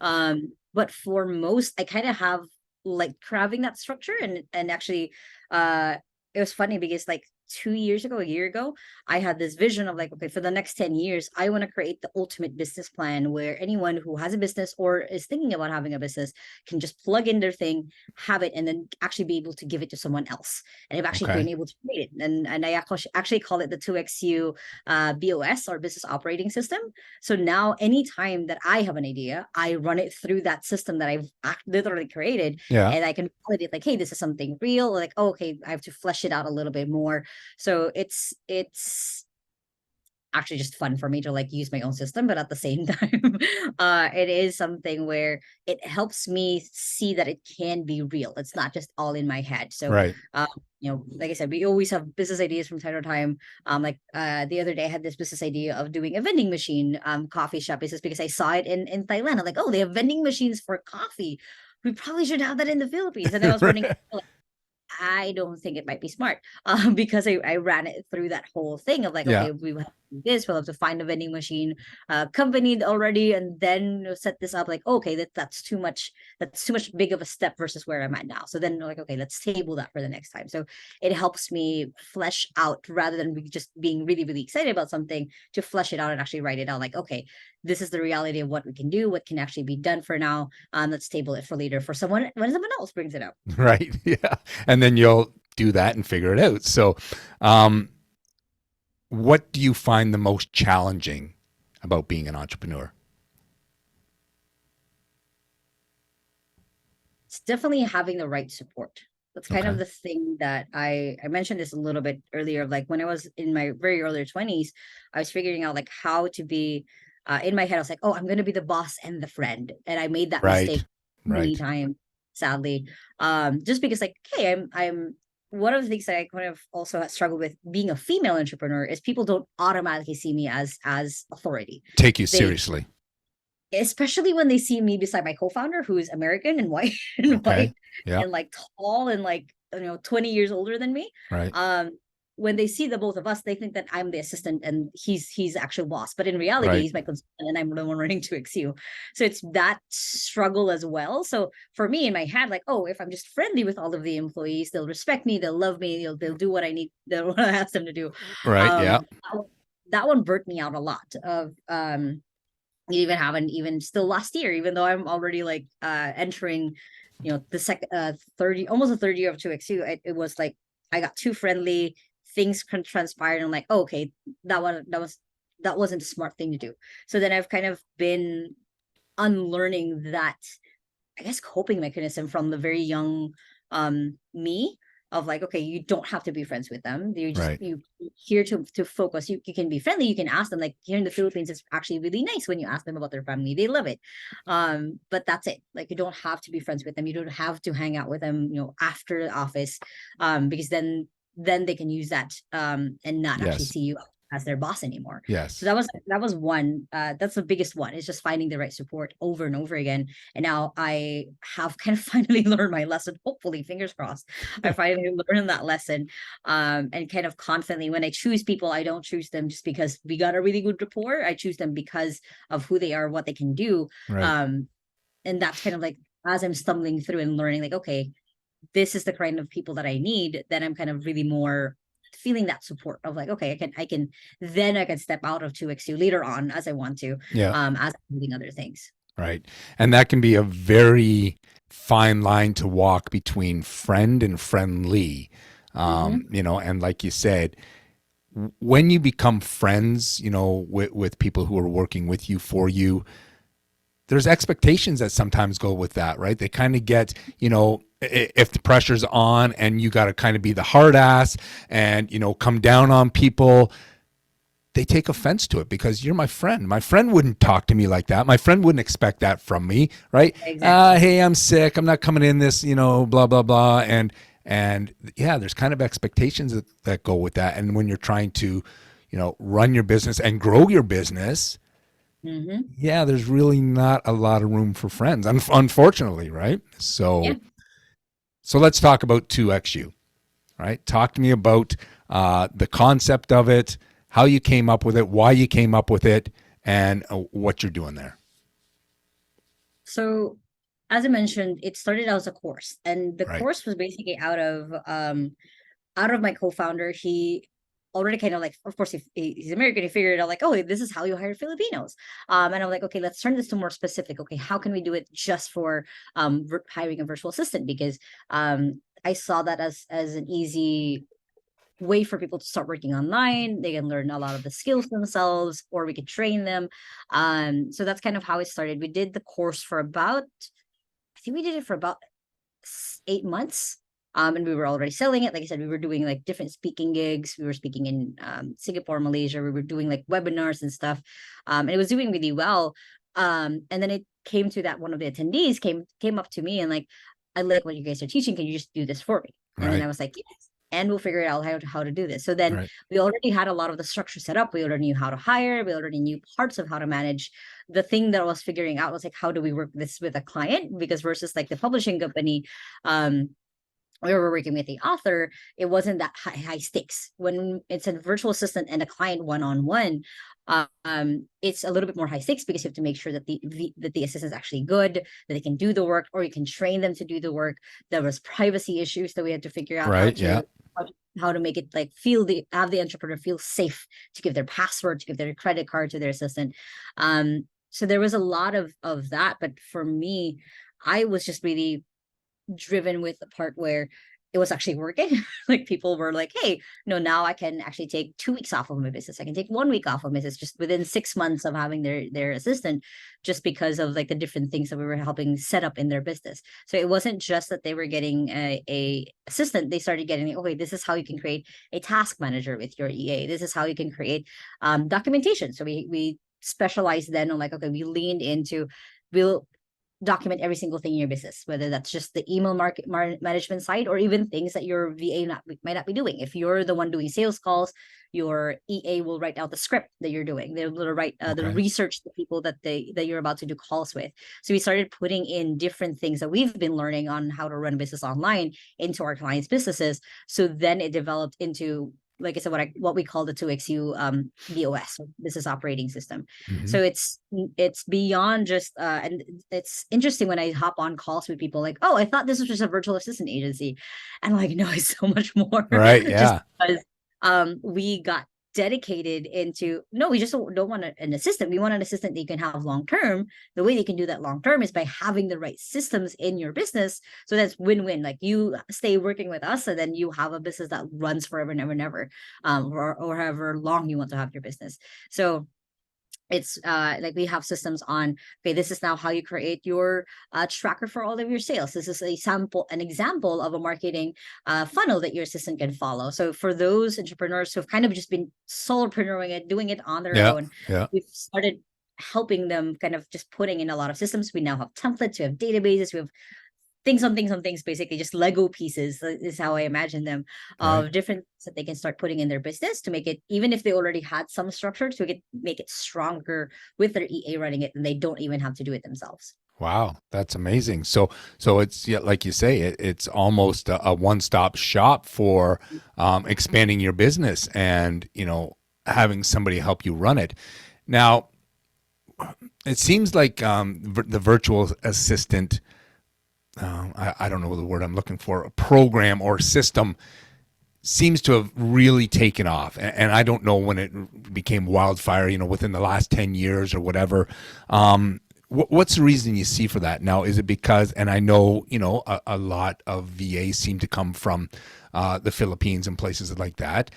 But for most, I kind of have like craving that structure, and actually it was funny because like 2 years ago, a year ago, I had this vision of like, okay, for the next 10 years, I want to create the ultimate business plan where anyone who has a business or is thinking about having a business can just plug in their thing, have it, and then actually be able to give it to someone else. And I've actually Okay. been able to create it. And I actually call it the 2XU BOS, or business operating system. So now anytime that I have an idea, I run it through that system that I've literally created, Yeah. and I can validate like, hey, this is something real. Like, oh, okay, I have to flesh it out a little bit more. So it's actually just fun for me to like use my own system, but at the same time, it is something where it helps me see that it can be real. It's not just all in my head. So Right. like I said, we always have business ideas from time to time. The other day I had this business idea of doing a vending machine coffee shop business, because I saw it in Thailand. I'm like, oh, they have vending machines for coffee. We probably should have that in the Philippines. And I was running, I don't think it might be smart, because I ran it through that whole thing of like, Yeah. okay, we will have to do this, we'll have to find a vending machine company already, and then set this up. Like, okay, that's too much big of a step versus where I'm at now. So then like, okay, let's table that for the next time. So it helps me flesh out, rather than just being really, really excited about something, to flesh it out and actually write it out. Like, okay, this is the reality of what we can do, what can actually be done for now. Let's table it for later for someone when someone else brings it up. Right. Yeah. And then you'll do that and figure it out. So, um, what do you find the most challenging about being an entrepreneur? It's definitely having the right support. That's kind of Okay. the thing that I mentioned this a little bit earlier. Like when I was in my very early 20s, I was figuring out like how to be in my head. I was like, oh, I'm gonna be the boss and the friend. And I made that Right. mistake many Right. times, sadly. Just because like, hey, I'm one of the things that I kind of also struggle with being a female entrepreneur is people don't automatically see me as authority. Take you They seriously. Especially when they see me beside my co-founder, who's American and white and Okay. white Yeah. and like tall and like 20 years older than me. Right. um when they see the both of us, they think that I'm the assistant and he's actual boss, but in reality Right. he's my consultant and I'm the one running to XU. So it's that struggle as well. So for me in my head, like, oh, if I'm just friendly with all of the employees, they'll respect me, they'll love me, they'll do what I need, what I ask them to do. Right. Yeah. That one burnt me out a lot of even haven't even still last year, even though I'm already like entering the second 30, almost a third year of 2XU. It was like I got too friendly, things transpired, and I'm like, oh, okay, that wasn't a smart thing to do. So then I've kind of been unlearning that, I guess, coping mechanism from the very young me, of like, okay, you don't have to be friends with them. Right. You here to focus. You can be friendly, you can ask them. Like here in the Philippines, it's actually really nice when you ask them about their family. They love it. But that's it. Like you don't have to be friends with them. You don't have to hang out with them, after the office. Because then they can use that and not actually Yes. see you as their boss anymore. So Yes. that was one. That's the biggest one. Is just finding the right support over and over again. And now I have kind of finally learned my lesson. Hopefully, fingers crossed, I finally learned that lesson. And kind of confidently, when I choose people, I don't choose them just because we got a really good rapport. I choose them because of who they are, what they can do. Right. Um, and that's kind of like as I'm stumbling through and learning, like, okay, this is the kind of people that I need. Then I'm kind of really more feeling that support of like, okay, I can step out of 2XU later on as I want to, Yeah. as I'm doing other things. Right. And that can be a very fine line to walk between friend and friendly. Mm-hmm. And like you said, when you become friends, with people who are working with you, for you, there's expectations that sometimes go with that, right? They kind of get, if the pressure's on and you got to kind of be the hard ass and, come down on people, they take offense to it because you're my friend. My friend wouldn't talk to me like that. My friend wouldn't expect that from me, right? Exactly. Hey, I'm sick. I'm not coming in this, blah, blah, blah. And yeah, there's kind of expectations that go with that. And when you're trying to, run your business and grow your business, Mm-hmm. yeah, there's really not a lot of room for friends, unfortunately, right? Yeah. So let's talk about 2XU, right? Talk to me about the concept of it, how you came up with it, why you came up with it, and what you're doing there. So as I mentioned, it started out as a course, and the Right. course was basically out of my co-founder. He already kind of like, of course, if he's American, he figured out like, oh, this is how you hire Filipinos. And I'm like, okay, let's turn this to more specific. Okay, how can we do it just for hiring a virtual assistant? Because I saw that as an easy way for people to start working online. They can learn a lot of the skills themselves, or we could train them. So that's kind of how it started. We did the course for about, I think we did it for about 8 months. And we were already selling it. Like I said, we were doing like different speaking gigs. We were speaking in Singapore, Malaysia. We were doing like webinars and stuff. And it was doing really well. And then it came to that one of the attendees came up to me and like, I like what you guys are teaching. Can you just do this for me? And then I Right. was like, yes. And we'll figure it out how to do this. So then Right. we already had a lot of the structure set up. We already knew how to hire. We already knew parts of how to manage. The thing that I was figuring out was like, how do we work this with a client? Because versus like the publishing company, um, we were working with the author, it wasn't that high stakes. When it's a virtual assistant and a client one-on-one, it's a little bit more high stakes because you have to make sure that the assistant is actually good, that they can do the work, or you can train them to do the work. There was privacy issues that we had to figure out Right. Yeah. how to make it like have the entrepreneur feel safe to give their password, to give their credit card to their assistant. So there was a lot of that, but for me, I was just really driven with the part where it was actually working. Like people were like, hey, no, now I can actually take 2 weeks off of my business. I can take 1 week off of my business just within 6 months of having their assistant, just because of like the different things that we were helping set up in their business. So it wasn't just that they were getting a assistant. They started getting, okay, this is how you can create a task manager with your EA. This is how you can create documentation. So we specialized then on like, okay, we leaned into, we'll document every single thing in your business, whether that's just the email management side or even things that your VA might not be doing. If you're the one doing sales calls, your EA will write out the script that you're doing. They'll write the Okay. research, the people that you're about to do calls with. So we started putting in different things that we've been learning on how to run a business online into our clients' businesses. So then it developed into, like I said, what we call the 2XU BOS, business operating system. Mm-hmm. So it's beyond just and it's interesting when I hop on calls with people like, oh, I thought this was just a virtual assistant agency. And I'm like, no, it's so much more. Right. Just Yeah. because we got dedicated into, no, we just don't want an assistant. We want an assistant that you can have long term. The way they can do that long term is by having the right systems in your business. So that's win-win. Like you stay working with us, and then you have a business that runs forever, never, never, or however long you want to have your business. So it's like we have systems on, okay, this is now how you create your tracker for all of your sales. This is an example of a marketing funnel that your assistant can follow. So for those entrepreneurs who've kind of just been solopreneuring it, doing it on their Yeah. own, Yeah. we've started helping them kind of just putting in a lot of systems. We now have templates, we have databases, we have things on things on things, basically just Lego pieces is how I imagine them, Right. of different things that they can start putting in their business to make it, even if they already had some structure, to make it stronger with their EA running it, and they don't even have to do it themselves. Wow, that's amazing. So it's, yeah, like you say, it's almost a one-stop shop for expanding your business and having somebody help you run it. Now, it seems like the virtual assistant, I don't know the word I'm looking for, a program or system, seems to have really taken off. And I don't know when it became wildfire, within the last 10 years or whatever. What's the reason you see for that? Now, is it because, and I know, a lot of VAs seem to come from the Philippines and places like that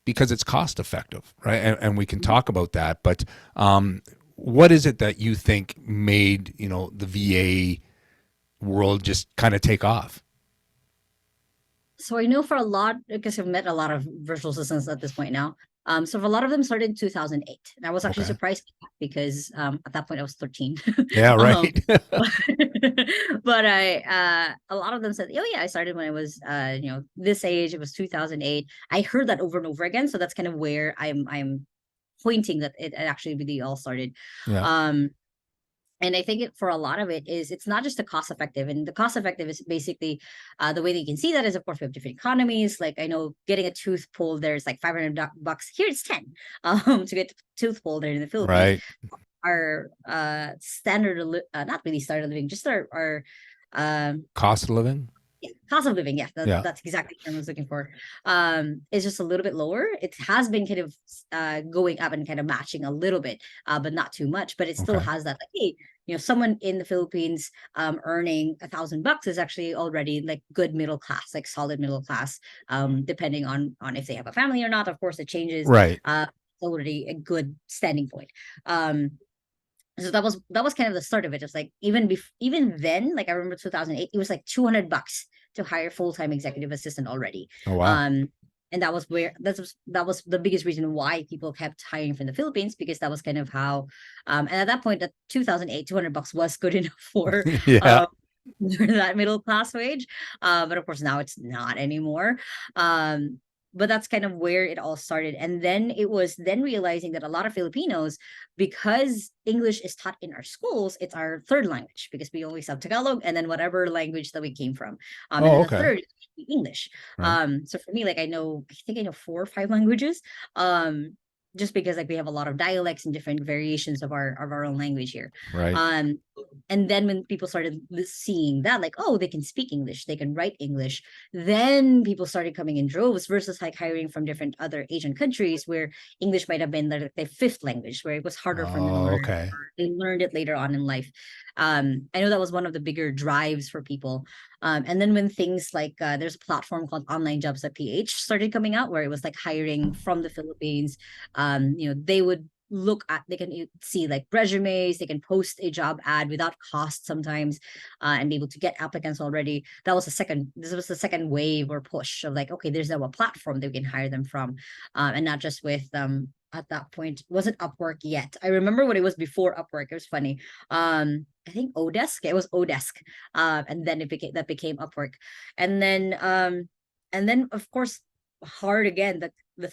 because it's cost effective, right? And we can talk about that. But what is it that you think made, the VA world just kind of take off? So I know for a lot, because I've met a lot of virtual assistants at this point now. So for a lot of them started in 2008. And I was actually Okay. surprised because at that point I was 13. Yeah, um, right. but, but a lot of them said, oh yeah, I started when I was, this age. It was 2008. I heard that over and over again. So that's kind of where I'm pointing that it actually really all started. Yeah. Um, and I think for a lot of it is it's not just the cost effective, and the cost effective is basically the way that you can see that is, of course, we have different economies. Like I know getting a tooth pulled there is like 500 bucks. Here it's 10 to get tooth pulled there in the Philippines. Right. Our not really standard of living, just our um Cost of living. yeah, cost of living. Yeah, Yeah. that's exactly what I was looking for. It's just a little bit lower. It has been kind of going up and kind of matching a little bit, but not too much. But it still Okay. has that like, hey, someone in the Philippines earning $1,000 is actually already like good middle class, like solid middle class. Depending on if they have a family or not. Of course, it changes. Right. Already a good standing point. So that was kind of the start of it. Just like even then, like I remember 2008, it was like $200 to hire full-time executive assistant already. Oh, wow. And that was the biggest reason why people kept hiring from the Philippines, because that was kind of how and at that point, at 2008, $200 was good enough for Yeah. um for that middle class wage. But of course now it's not anymore. But that's kind of where it all started. And then it was then realizing that a lot of Filipinos, because English is taught in our schools, it's our third language, because we always have Tagalog and then whatever language that we came from. And Oh, then the okay. third is English. Right. So for me, like I think I know 4 or 5 languages. Just because like we have a lot of dialects and different variations of our own language here. Right. Um, and then when people started seeing that, like, oh, they can speak English, they can write English, then people started coming in droves, versus like hiring from different other Asian countries where English might have been their fifth language, where it was harder for them to Oh, learn. okay. They learned it later on in life. I know that was one of the bigger drives for people. And then when things like there's a platform called Online Jobs.ph started coming out, where it was like hiring from the Philippines. They would they can see like resumes, they can post a job ad without cost sometimes, and be able to get applicants already. This was the second wave or push of like, okay, there's now a platform that we can hire them from, and not just with at that point wasn't Upwork yet. I remember what it was before Upwork. It was funny. I think Odesk. It was Odesk. And then that became Upwork. And then of course, hard again, the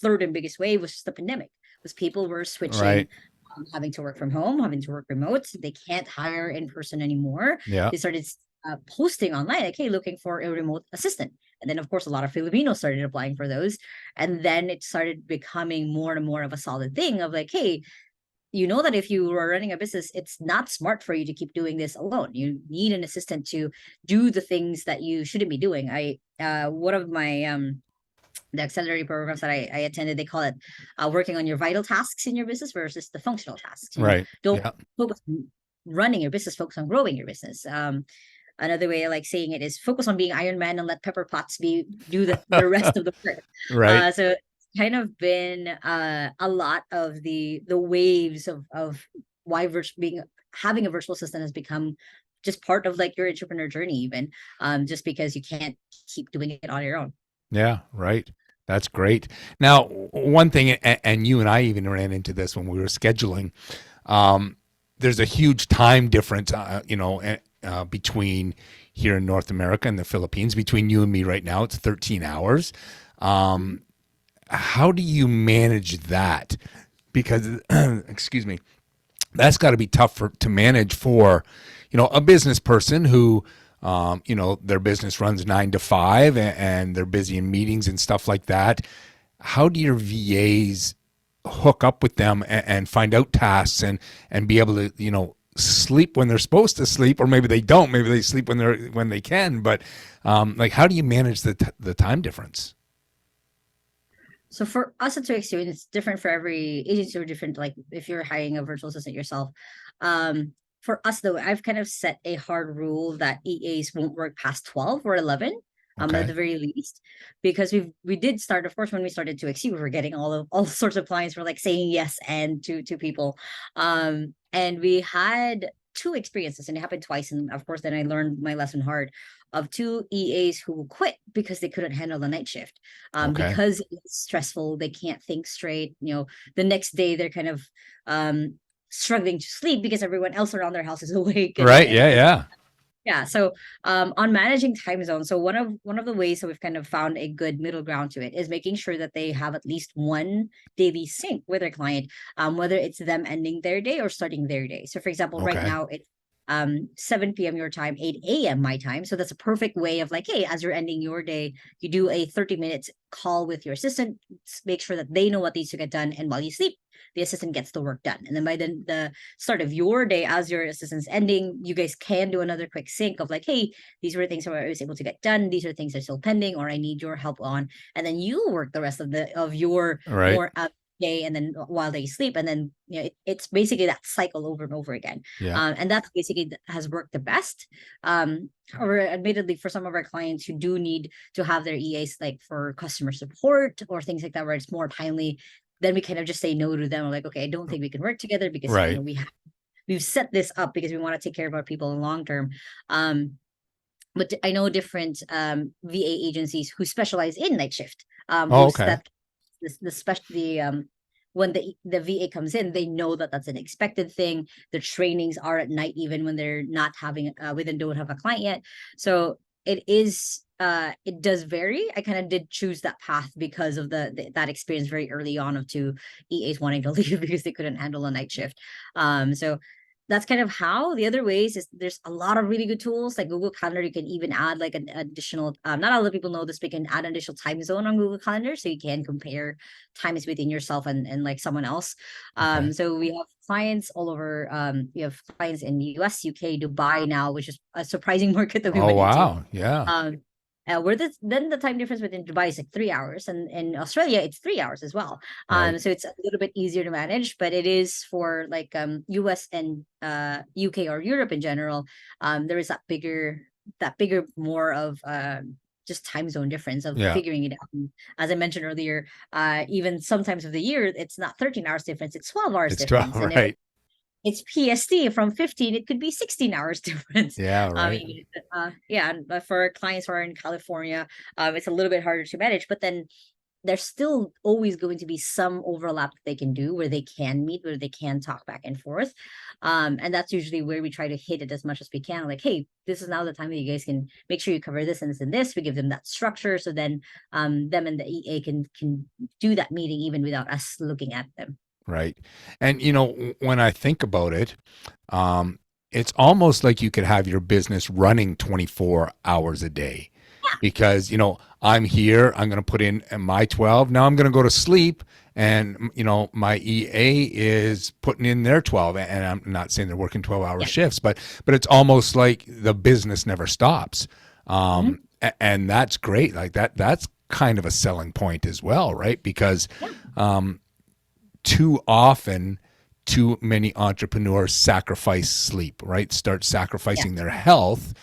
third and biggest wave was just the pandemic, because people were switching, Right. having to work from home, having to work remote. They can't hire in person anymore. Yeah. They started posting online like, hey, looking for a remote assistant. And then of course a lot of Filipinos started applying for those. And then it started becoming more and more of a solid thing of like, hey, that if you are running a business, it's not smart for you to keep doing this alone. You need an assistant to do the things that you shouldn't be doing. One of my the accelerator programs that I attended, they call it working on your vital tasks in your business versus the functional tasks. Right. Don't Yeah. focus on running your business, focus on growing your business. Another way I like saying it is focus on being Iron Man and let Pepper Potts do the rest of the work. Right. So it's kind of been a lot of the waves of why having a virtual assistant has become just part of like your entrepreneur journey, even just because you can't keep doing it on your own. Yeah. Right. That's great. Now, one thing, and you and I even ran into this when we were scheduling. There's a huge time difference, between here in North America and the Philippines. Between you and me right now, it's 13 hours. How do you manage that? Because, excuse me, that's got to be tough to manage for, a business person who, their business runs 9 to 5 and they're busy in meetings and stuff like that. How do your VAs hook up with them and find out tasks and be able to, sleep when they're supposed to sleep, or maybe they don't. Maybe they sleep when they can. But like, how do you manage the time difference? So for us at 2XU, and it's different for every agency or different, like if you're hiring a virtual assistant yourself. For us though, I've kind of set a hard rule that EAs won't work past 12 or 11. At the Okay. very least, because we did start, of course, when we started 2XU, we were getting all sorts of clients for like saying yes and to people. And we had two experiences, and it happened twice. And of course, then I learned my lesson hard of two EAs who quit because they couldn't handle the night shift, Okay. because it's stressful. They can't think straight. The next day they're kind of struggling to sleep because everyone else around their house is awake, and Right. Yeah. Yeah. yeah. So on managing time zones, so one of the ways that we've kind of found a good middle ground to it is making sure that they have at least one daily sync with their client, whether it's them ending their day or starting their day. So for example, right Okay. now it's 7 p.m. your time, 8 a.m. my time. So that's a perfect way of like, hey, as you're ending your day, you do a 30 minutes call with your assistant, make sure that they know what needs to get done. And while you sleep, the assistant gets the work done. And then by the start of your day, as your assistant's ending, you guys can do another quick sync of like, hey, these were things that I was able to get done. These are things that are still pending, or I need your help on. And then you work the rest of your Right. more day, and then while they sleep, and then it's basically that cycle over and over again. Yeah. And that's basically has worked the best. Or admittedly, for some of our clients who do need to have their EAs like for customer support or things like that, where it's more timely, then we kind of just say no to them. We're like, okay, I don't think we can work together because Right. we've set this up because we want to take care of our people in long term. But I know different VA agencies who specialize in night shift. Oh, Who's okay. that the special the when the VA comes in, they know that that's an expected thing. The trainings are at night, even when they're not having when they don't have a client yet. So it does vary. I kind of did choose that path because of that experience very early on of two EAs wanting to leave because they couldn't handle a night shift. So that's kind of how. The other ways is there's a lot of really good tools like Google Calendar. You can even add like an additional, not a lot of people know this, but you can add an additional time zone on Google Calendar, so you can compare times within yourself and like someone else. Okay. So we have clients all over. We have clients in the US, UK, Dubai now, which is a surprising market that we Oh, went into. wow. Yeah. um where then the time difference within Dubai is like 3 hours, and in Australia it's 3 hours as well. Right. So it's a little bit easier to manage, but it is for like US and UK or Europe in general. There is that bigger more of just time zone difference of Yeah. figuring it out. And as I mentioned earlier, even sometimes of the year it's not 13 hours difference, it's 12 hours It's 12. difference. And if Right. it's PST from 15, it could be 16 hours difference. Yeah. Right. Yeah, but for clients who are in California, it's a little bit harder to manage, but then there's still always going to be some overlap that they can do where they can meet, where they can talk back and forth. And that's usually where we try to hit it as much as we can. Like, hey, this is now the time that you guys can make sure you cover this and this and this. We give them that structure, so then them and the EA can do that meeting even without us looking at them. Right. And when I think about it, um, it's almost like you could have your business running 24 hours a day, because I'm here, I'm going to put in my 12, now I'm going to go to sleep, and my EA is putting in their 12, and I'm not saying they're working 12-hour Yeah. shifts, but it's almost like the business never stops. Mhm. And that's great. Like that's kind of a selling point as well, right? Because Yeah. too often, too many entrepreneurs sacrifice sleep, right? Start sacrificing their health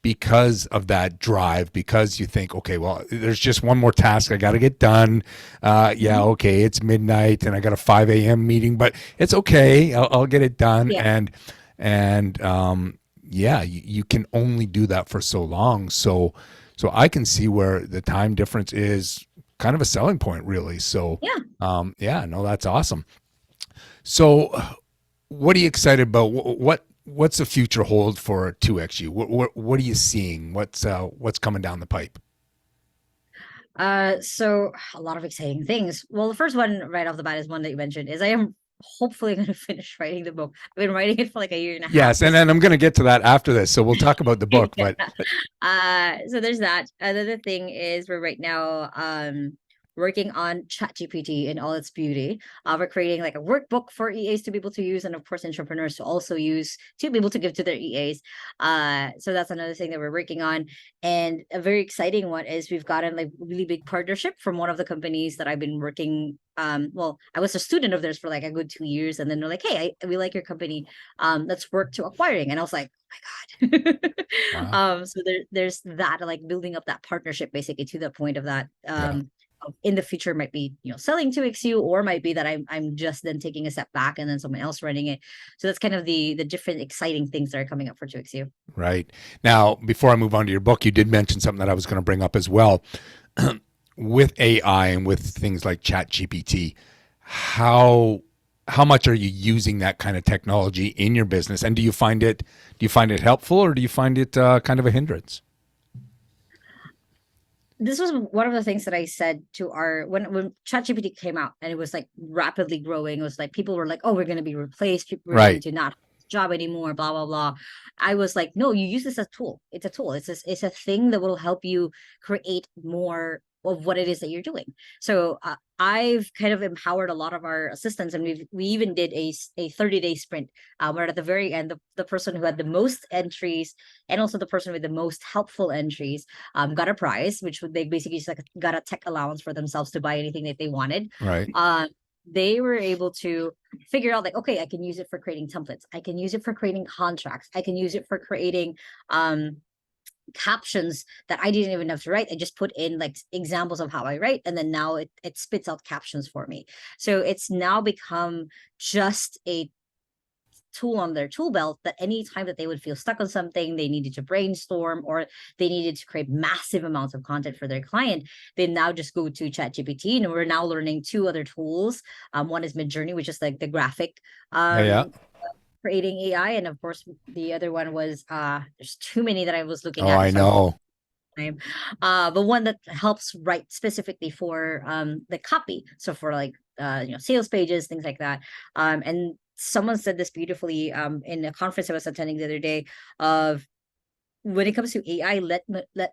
because of that drive, because you think, okay, well, there's just one more task I got to get done. Yeah, Mhm. okay, it's midnight and I got a 5 a.m. meeting, but it's okay. I'll get it done. Yeah. And yeah, you can only do that for so long. So I can see where the time difference is kind of a selling point, really. So Yeah. yeah, no, that's awesome. So what are you excited about? What's the future hold for 2XU? What are you seeing? What's coming down the pipe? So a lot of exciting things. Well, the first one right off the bat is one that you mentioned is I am hopefully going to finish writing the book. I've been writing it for like a year and a half. Yes, and then I'm going to get to that after this. So we'll talk about the book, Yeah. but So there's that. Another thing is we're right now working on ChatGPT in all its beauty. We're creating like a workbook for EAs to be able to use, and of course, entrepreneurs to also use to be able to give to their EAs. So that's another thing that we're working on. And a very exciting one is we've gotten like really big partnership from one of the companies that I've been working. Well, I was a student of theirs for like a good 2 years, and then they're like, "Hey, we like your company. Let's work to acquiring." And I was like, "Oh my god!" Wow. So there's that, like building up that partnership basically to the point of that. Yeah. In the future might be selling to XU, or might be that I'm just then taking a step back and then someone else running it. So that's kind of the different exciting things that are coming up for 2XU. Right. Now, before I move on to your book, you did mention something that I was going to bring up as well. With AI and with things like ChatGPT, how how much are you using that kind of technology in your business, and do you find it helpful, or do you find it kind of a hindrance? This was one of the things that I said to our when ChatGPT came out and it was like rapidly growing. It was like people were like, "Oh, we're going to be replaced. We're going Right. to not have a job anymore." Blah blah blah. I was like, "No, you use this as a tool. It's a tool. It's a thing that will help you create more of what it is that you're doing." So I've kind of empowered a lot of our assistants, and we even did a 30-day sprint. Where at the very end, the person who had the most entries and also the person with the most helpful entries got a prize, which would they basically just like got a tech allowance for themselves to buy anything that they wanted. Right. Um, they were able to figure out like, okay, I can use it for creating templates. I can use it for creating contracts. I can use it for creating captions that I didn't even have to write. I just put in like examples of how I write, and then now it spits out captions for me. So it's now become just a tool on their tool belt that anytime that they would feel stuck on something, they needed to brainstorm or they needed to create massive amounts of content for their client, they now just go to ChatGPT. And we're now learning two other tools. One is Midjourney, which is like the graphic Yeah. Yeah. creating AI. And of course, the other one was there's too many that I was looking Oh, at. I So I'm know. time. The one that helps write specifically for the copy. So for like sales pages, things like that. And someone said this beautifully in a conference I was attending the other day of when it comes to AI, let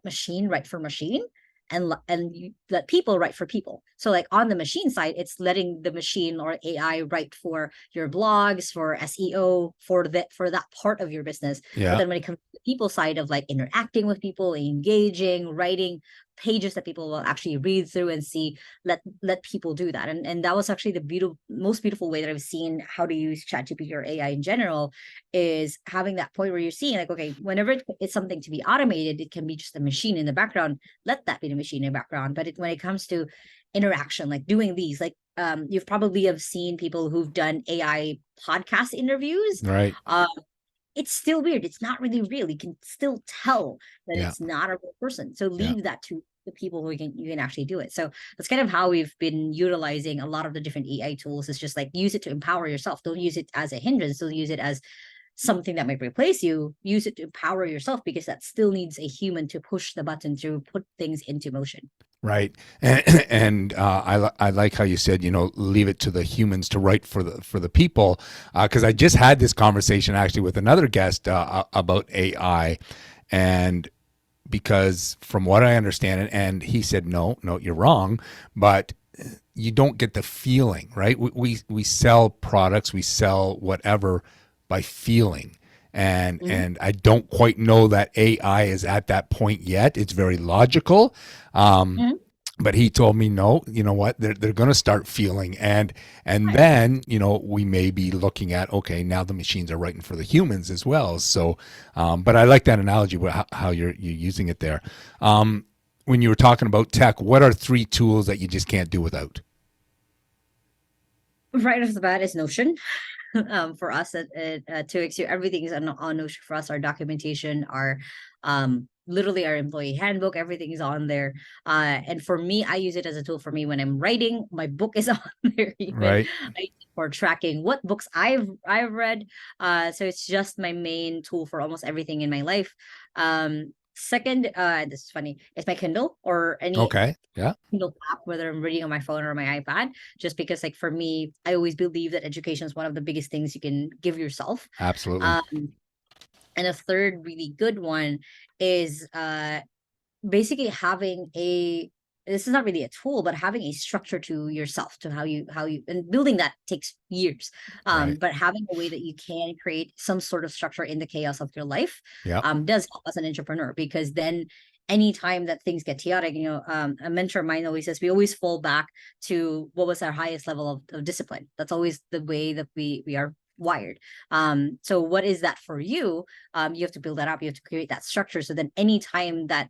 machine write for machine, and you let people write for people. So like on the machine side, it's letting the machine or AI write for your blogs, for SEO, for that part of your business. But Yeah. then when it comes to the people side of like interacting with people, engaging, writing pages that people will actually read through and see, let people do that. And that was actually the most beautiful way that I've seen how to use ChatGPT or AI in general, is having that point where you're seeing like, okay, whenever it's something to be automated, it can be just a machine in the background. Let that be the machine in the background. But when it comes to interaction, like doing these, like you've probably have seen people who've done AI podcast interviews. Right. Um, it's still weird. It's not really real. You can still tell that Yeah. it's not a real person. So Yeah. leave that to the people who you can actually do it. So that's kind of how we've been utilizing a lot of the different AI tools. It's just like use it to empower yourself. Don't use it as a hindrance. Don't use it as something that might replace you. Use it to empower yourself, because that still needs a human to push the button to put things into motion. Right. And I like how you said, leave it to the humans to write for the people, because I just had this conversation actually with another guest about AI, and because from what I understand it, and he said, no, no, you're wrong, but you don't get the feeling, right? We sell products, we sell whatever by feeling. And Mhm. and I don't quite know that AI is at that point yet. It's very logical. Um, Mhm. but he told me, no, you know what, they're going to start feeling, and Right. then we may be looking at, okay, now the machines are writing for the humans as well. So but I like that analogy, how you're using it there. When you were talking about tech, what are three tools that you just can't do without? Right off the bat is Notion. For us at 2XU, everything is on Notion for us. Our documentation, our literally our employee handbook, everything is on there. And for me, I use it as a tool for me when I'm writing. My book is on there even. Right. I use it for tracking what books I've read. So it's just my main tool for almost everything in my life. Second, this is funny, it's my Kindle or any Okay. Yeah. Kindle app, whether I'm reading on my phone or my iPad, just because like for me, I always believe that education is one of the biggest things you can give yourself. Absolutely. Um, and a third really good one is basically having this is not really a tool, but having a structure to yourself, to how you, and building that takes years. Right. But having a way that you can create some sort of structure in the chaos of your life, Yeah. does help as an entrepreneur, because then anytime that things get chaotic, a mentor of mine always says we always fall back to what was our highest level of discipline. That's always the way that we are wired. So what is that for you? You have to build that up, you have to create that structure, so then anytime that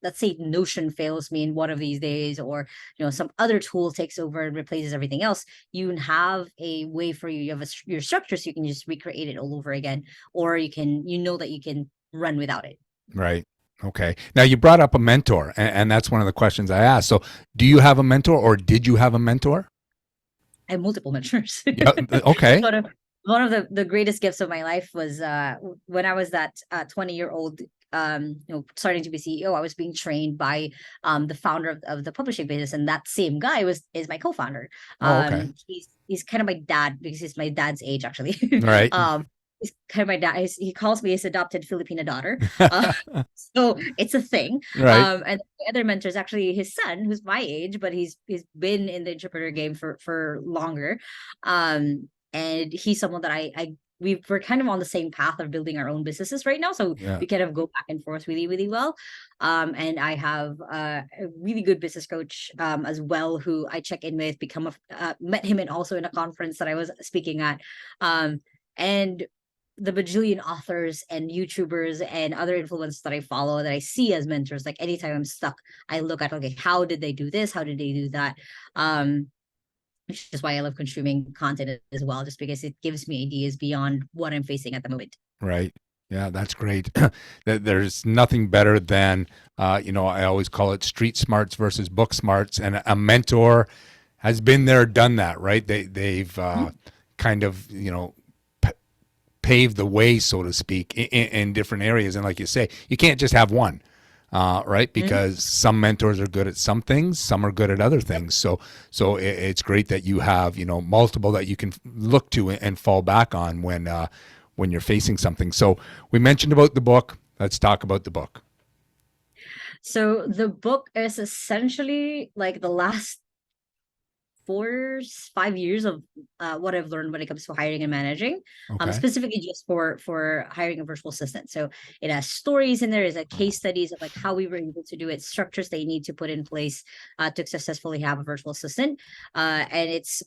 let's say Notion fails me in one of these days, or some other tool takes over and replaces everything else, you have a way for you have your structure, so you can just recreate it all over again, or you know that you can run without it. Right. Okay. Now you brought up a mentor, and that's one of the questions I asked. So, do you have a mentor, or did you have a mentor? I have multiple mentors. Yeah. Okay. One of the greatest gifts of my life was when I was that 20-year-old, starting to be CEO. I was being trained by the founder of the publishing business, and that same guy is my co-founder. Oh, okay. He's kind of my dad, because he's my dad's age, actually. Right. He's kind of my dad. He calls me his adopted Filipina daughter. Uh, so it's a thing. Right. And the other mentor is actually his son, who's my age, but he's been in the entrepreneur game for longer. And he's someone that we're kind of on the same path of building our own businesses right now. So Yeah. we kind of go back and forth really, really well. And I have a really good business coach as well, who I check in with, met him also in a conference that I was speaking at. And the bajillion authors and YouTubers and other influencers that I follow, that I see as mentors, like anytime I'm stuck, I look at, okay, how did they do this? How did they do that? Which is why I love consuming content as well, just because it gives me ideas beyond what I'm facing at the moment. Right. Yeah, that's great. There's nothing better than, I always call it street smarts versus book smarts, and a mentor has been there, done that, right? They've kind of, paved the way, so to speak, in different areas. And like you say, you can't just have one, right? Because some mentors are good at some things, some are good at other things. So it's great that you have, multiple that you can look to and fall back on when you're facing something. So we mentioned about the book. Let's talk about the book. So the book is essentially like the last 5 years of what I've learned when it comes to hiring and managing, Okay. specifically just for hiring a virtual assistant. So it has stories in there, is case studies of like how we were able to do it, structures that you need to put in place to successfully have a virtual assistant. And it's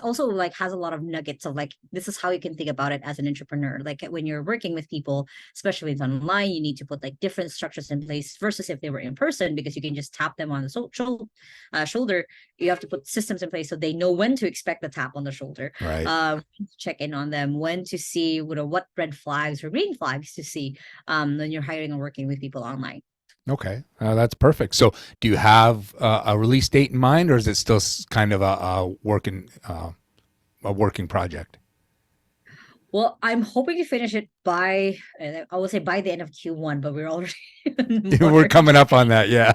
also like has a lot of nuggets of like, this is how you can think about it as an entrepreneur. Like when you're working with people, especially if it's online, you need to put like different structures in place versus if they were in person, because you can just tap them on the shoulder. You have to put systems in place so they know when to expect the tap on the shoulder, Right. check in on them, when to see what red flags or green flags to see when you're hiring or working with people online. Okay, that's perfect. So, do you have a release date in mind, or is it still kind of a working project? Well, I'm hoping to finish it by, I will say by the end of Q1, but we're already We're coming up on that, yeah.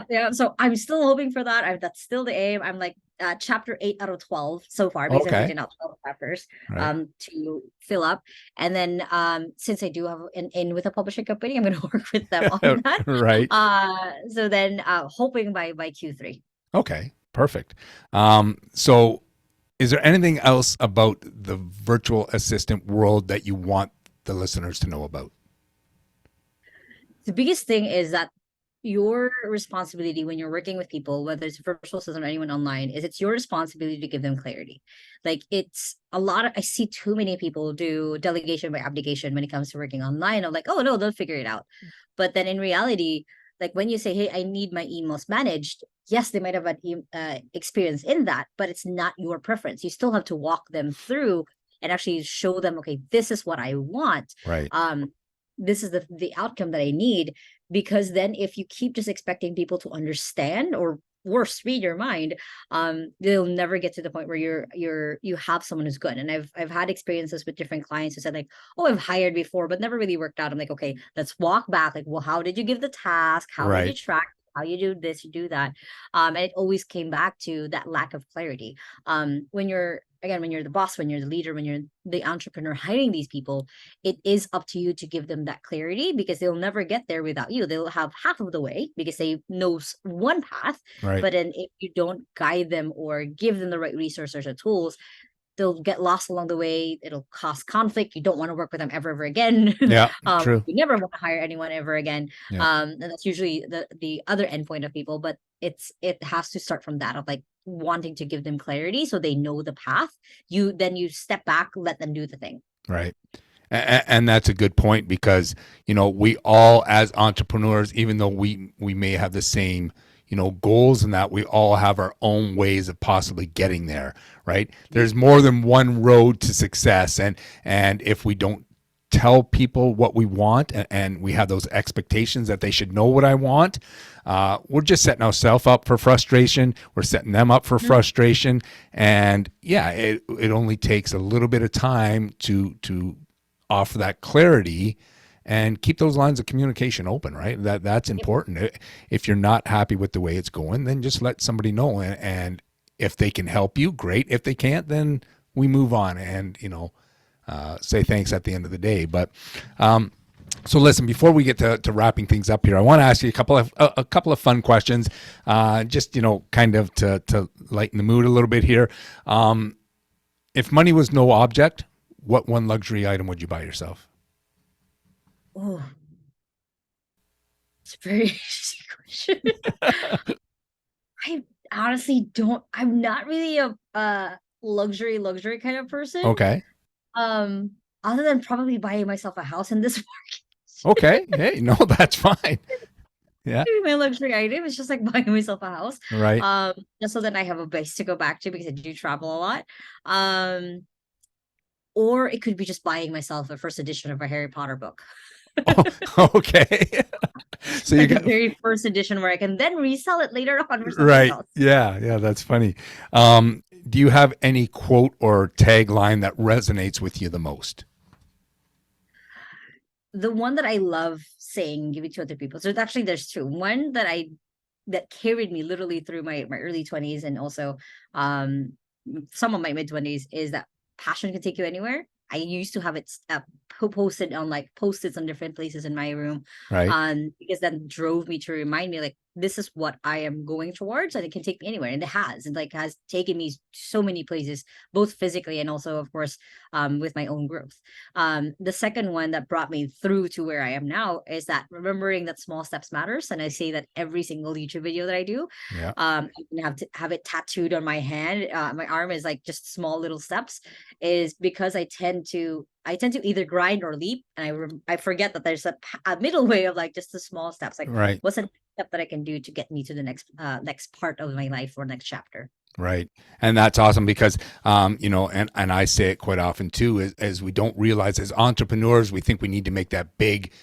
Yeah. So I'm still hoping for that. That's still the aim. I'm like chapter 8 out of 12 so far, because I've Okay. written out 12 chapters Right. to fill up. And then since I do have an in with a publishing company, I'm going to work with them on that. Right. So then hoping by Q3. Okay. Perfect. So, is there anything else about the virtual assistant world that you want the listeners to know about? The biggest thing is that your responsibility when you're working with people, whether it's a virtual assistant or anyone online, is it's your responsibility to give them clarity. Like it's I see too many people do delegation by abdication when it comes to working online. I'm like, oh no, they'll figure it out. But then in reality, like when you say, hey, I need my emails managed, yes, they might have an experience in that, but it's not your preference. You still have to walk them through and actually show them, okay, this is what I want. Right. This is the outcome that I need. Because then if you keep just expecting people to understand, or worse, read your mind, they'll never get to the point where you have someone who's good. And I've had experiences with different clients who said like, oh, I've hired before but never really worked out. I'm like, okay, let's walk back. Like, well, how did you give the task? How did you Right. track? how you do this, you do that. And it always came back to that lack of clarity. When you're, again, when you're the boss, when you're the leader, when you're the entrepreneur hiring these people, it is up to you to give them that clarity, because they'll never get there without you. They'll have half of the way because they know one path, Right. but then if you don't guide them or give them the right resources or tools, they'll get lost along the way. It'll cause conflict. You don't want to work with them ever again. Yeah. True. You never want to hire anyone ever again. Yeah. And that's usually the other endpoint of people, but it has to start from that, of like wanting to give them clarity so they know the path. You step back, let them do the thing. Right. And that's a good point, because, we all, as entrepreneurs, even though we may have the same, goals, and that we all have our own ways of possibly getting there, right? There's more than one road to success. And if we don't tell people what we want, and we have those expectations that they should know what I want, we're just setting ourselves up for frustration. We're setting them up for frustration. And yeah, it only takes a little bit of time to offer that clarity and keep those lines of communication open, right? That's important. If you're not happy with the way it's going, then just let somebody know. And if they can help you, great. If they can't, then we move on and, say thanks at the end of the day. But, so listen, before we get to wrapping things up here, I want to ask you a couple of fun questions, just, kind of to lighten the mood a little bit here. If money was no object, what one luxury item would you buy yourself? Oh, it's a very interesting question. I honestly don't. I'm not really a luxury kind of person. Okay. Other than probably buying myself a house in this market. Okay. Hey, no, that's fine. Yeah. Maybe my luxury item is just like buying myself a house. Right. Just so that I have a base to go back to, because I do travel a lot. Or it could be just buying myself a first edition of a Harry Potter book. Oh, okay. So you Like the got very first edition, where I can then resell it later on for something right. else. Yeah, that's funny. Do you have any quote or tagline that resonates with you the most? The one that I love saying, give it to other people. So there's two. One that carried me literally through my early 20s, and also some of my mid 20s, is that passion can take you anywhere. I used to have it posted on like post-its on different places in my room, Right. because that drove me to remind me, like, this is what I am going towards, and it can take me anywhere, and it has, and like has taken me so many places, both physically and also, of course, with my own growth. The second one that brought me through to where I am now is that remembering that small steps matters, and I say that every single YouTube video that I do. Yeah. I can have it tattooed on my hand. My arm is like just small little steps, is because I tend to either grind or leap, and I forget that there's a middle way of like just the small steps. Like, Right. what's a step that I can do to get me to the next part of my life or next chapter? Right. And that's awesome, because, and I say it quite often too, as we don't realize, as entrepreneurs, we think we need to make that big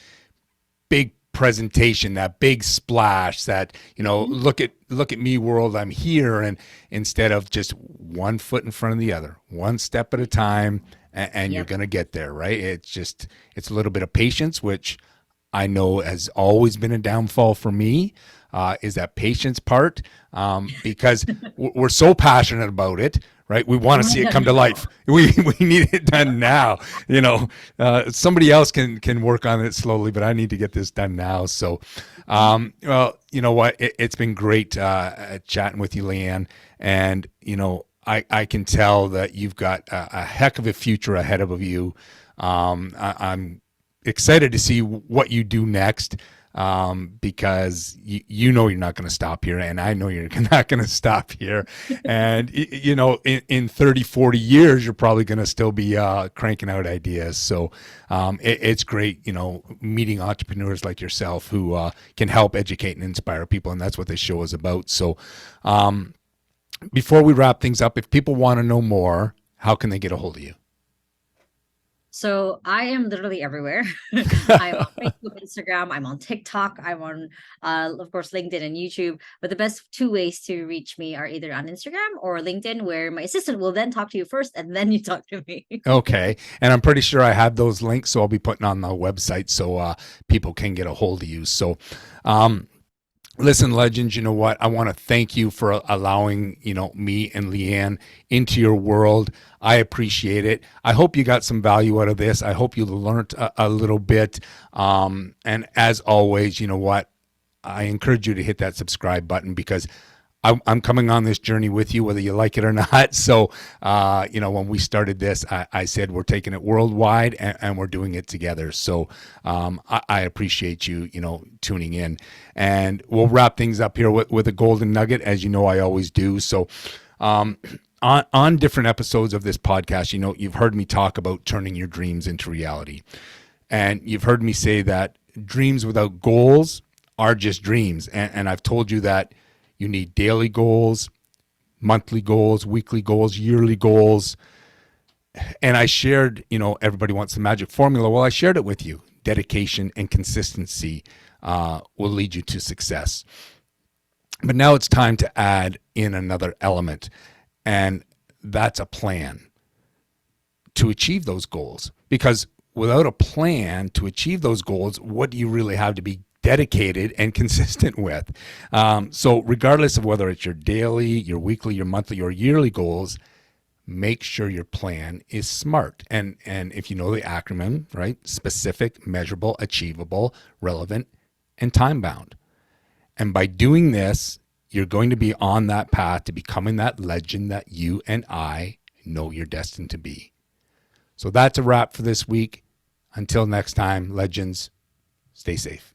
presentation, that big splash, that, look at me, world, I'm here. And instead of just one foot in front of the other, one step at a time, and you're going to get there. Right. It's a little bit of patience, which I know has always been a downfall for me, is that patience part, because we're so passionate about it, right? We want to see it come to life. We need it done now. Somebody else can work on it slowly, but I need to get this done now. So, well, you know what? It's been great chatting with you, Le-an, and I can tell that you've got a heck of a future ahead of you. I'm excited to see what you do next, because you're not going to stop here, and I know you're not going to stop here. And in 30, 40 years, you're probably going to still be cranking out ideas. So it's great, meeting entrepreneurs like yourself who can help educate and inspire people, and that's what this show is about. So before we wrap things up, if people want to know more, how can they get a hold of you? So I am literally everywhere. I'm on Facebook, Instagram, I'm on TikTok, I'm on, of course, LinkedIn and YouTube. But the best two ways to reach me are either on Instagram or LinkedIn, where my assistant will then talk to you first, and then you talk to me. Okay. And I'm pretty sure I have those links, so I'll be putting on the website so people can get a hold of you. So, Listen, legends, you know what? I want to thank you for allowing, me and Le-an into your world. I appreciate it. I hope you got some value out of this. I hope you learned a little bit. And as always, you know what? I encourage you to hit that subscribe button because I'm coming on this journey with you, whether you like it or not. So, when we started this, I said we're taking it worldwide and we're doing it together. So, I appreciate you, tuning in. And we'll wrap things up here with a golden nugget, as you know I always do. So, on different episodes of this podcast, you've heard me talk about turning your dreams into reality. And you've heard me say that dreams without goals are just dreams. And I've told you that you need daily goals, monthly goals, weekly goals, yearly goals. And I shared, everybody wants the magic formula. Well, I shared it with you. Dedication and consistency will lead you to success. But now it's time to add in another element, and that's a plan to achieve those goals. Because without a plan to achieve those goals, what do you really have to be dedicated and consistent with? So regardless of whether it's your daily, your weekly, your monthly, or yearly goals, make sure your plan is SMART. And if you know the acronym, right? Specific, measurable, achievable, relevant, and time bound. And by doing this, you're going to be on that path to becoming that legend that you and I know you're destined to be. So that's a wrap for this week. Until next time, legends, stay safe.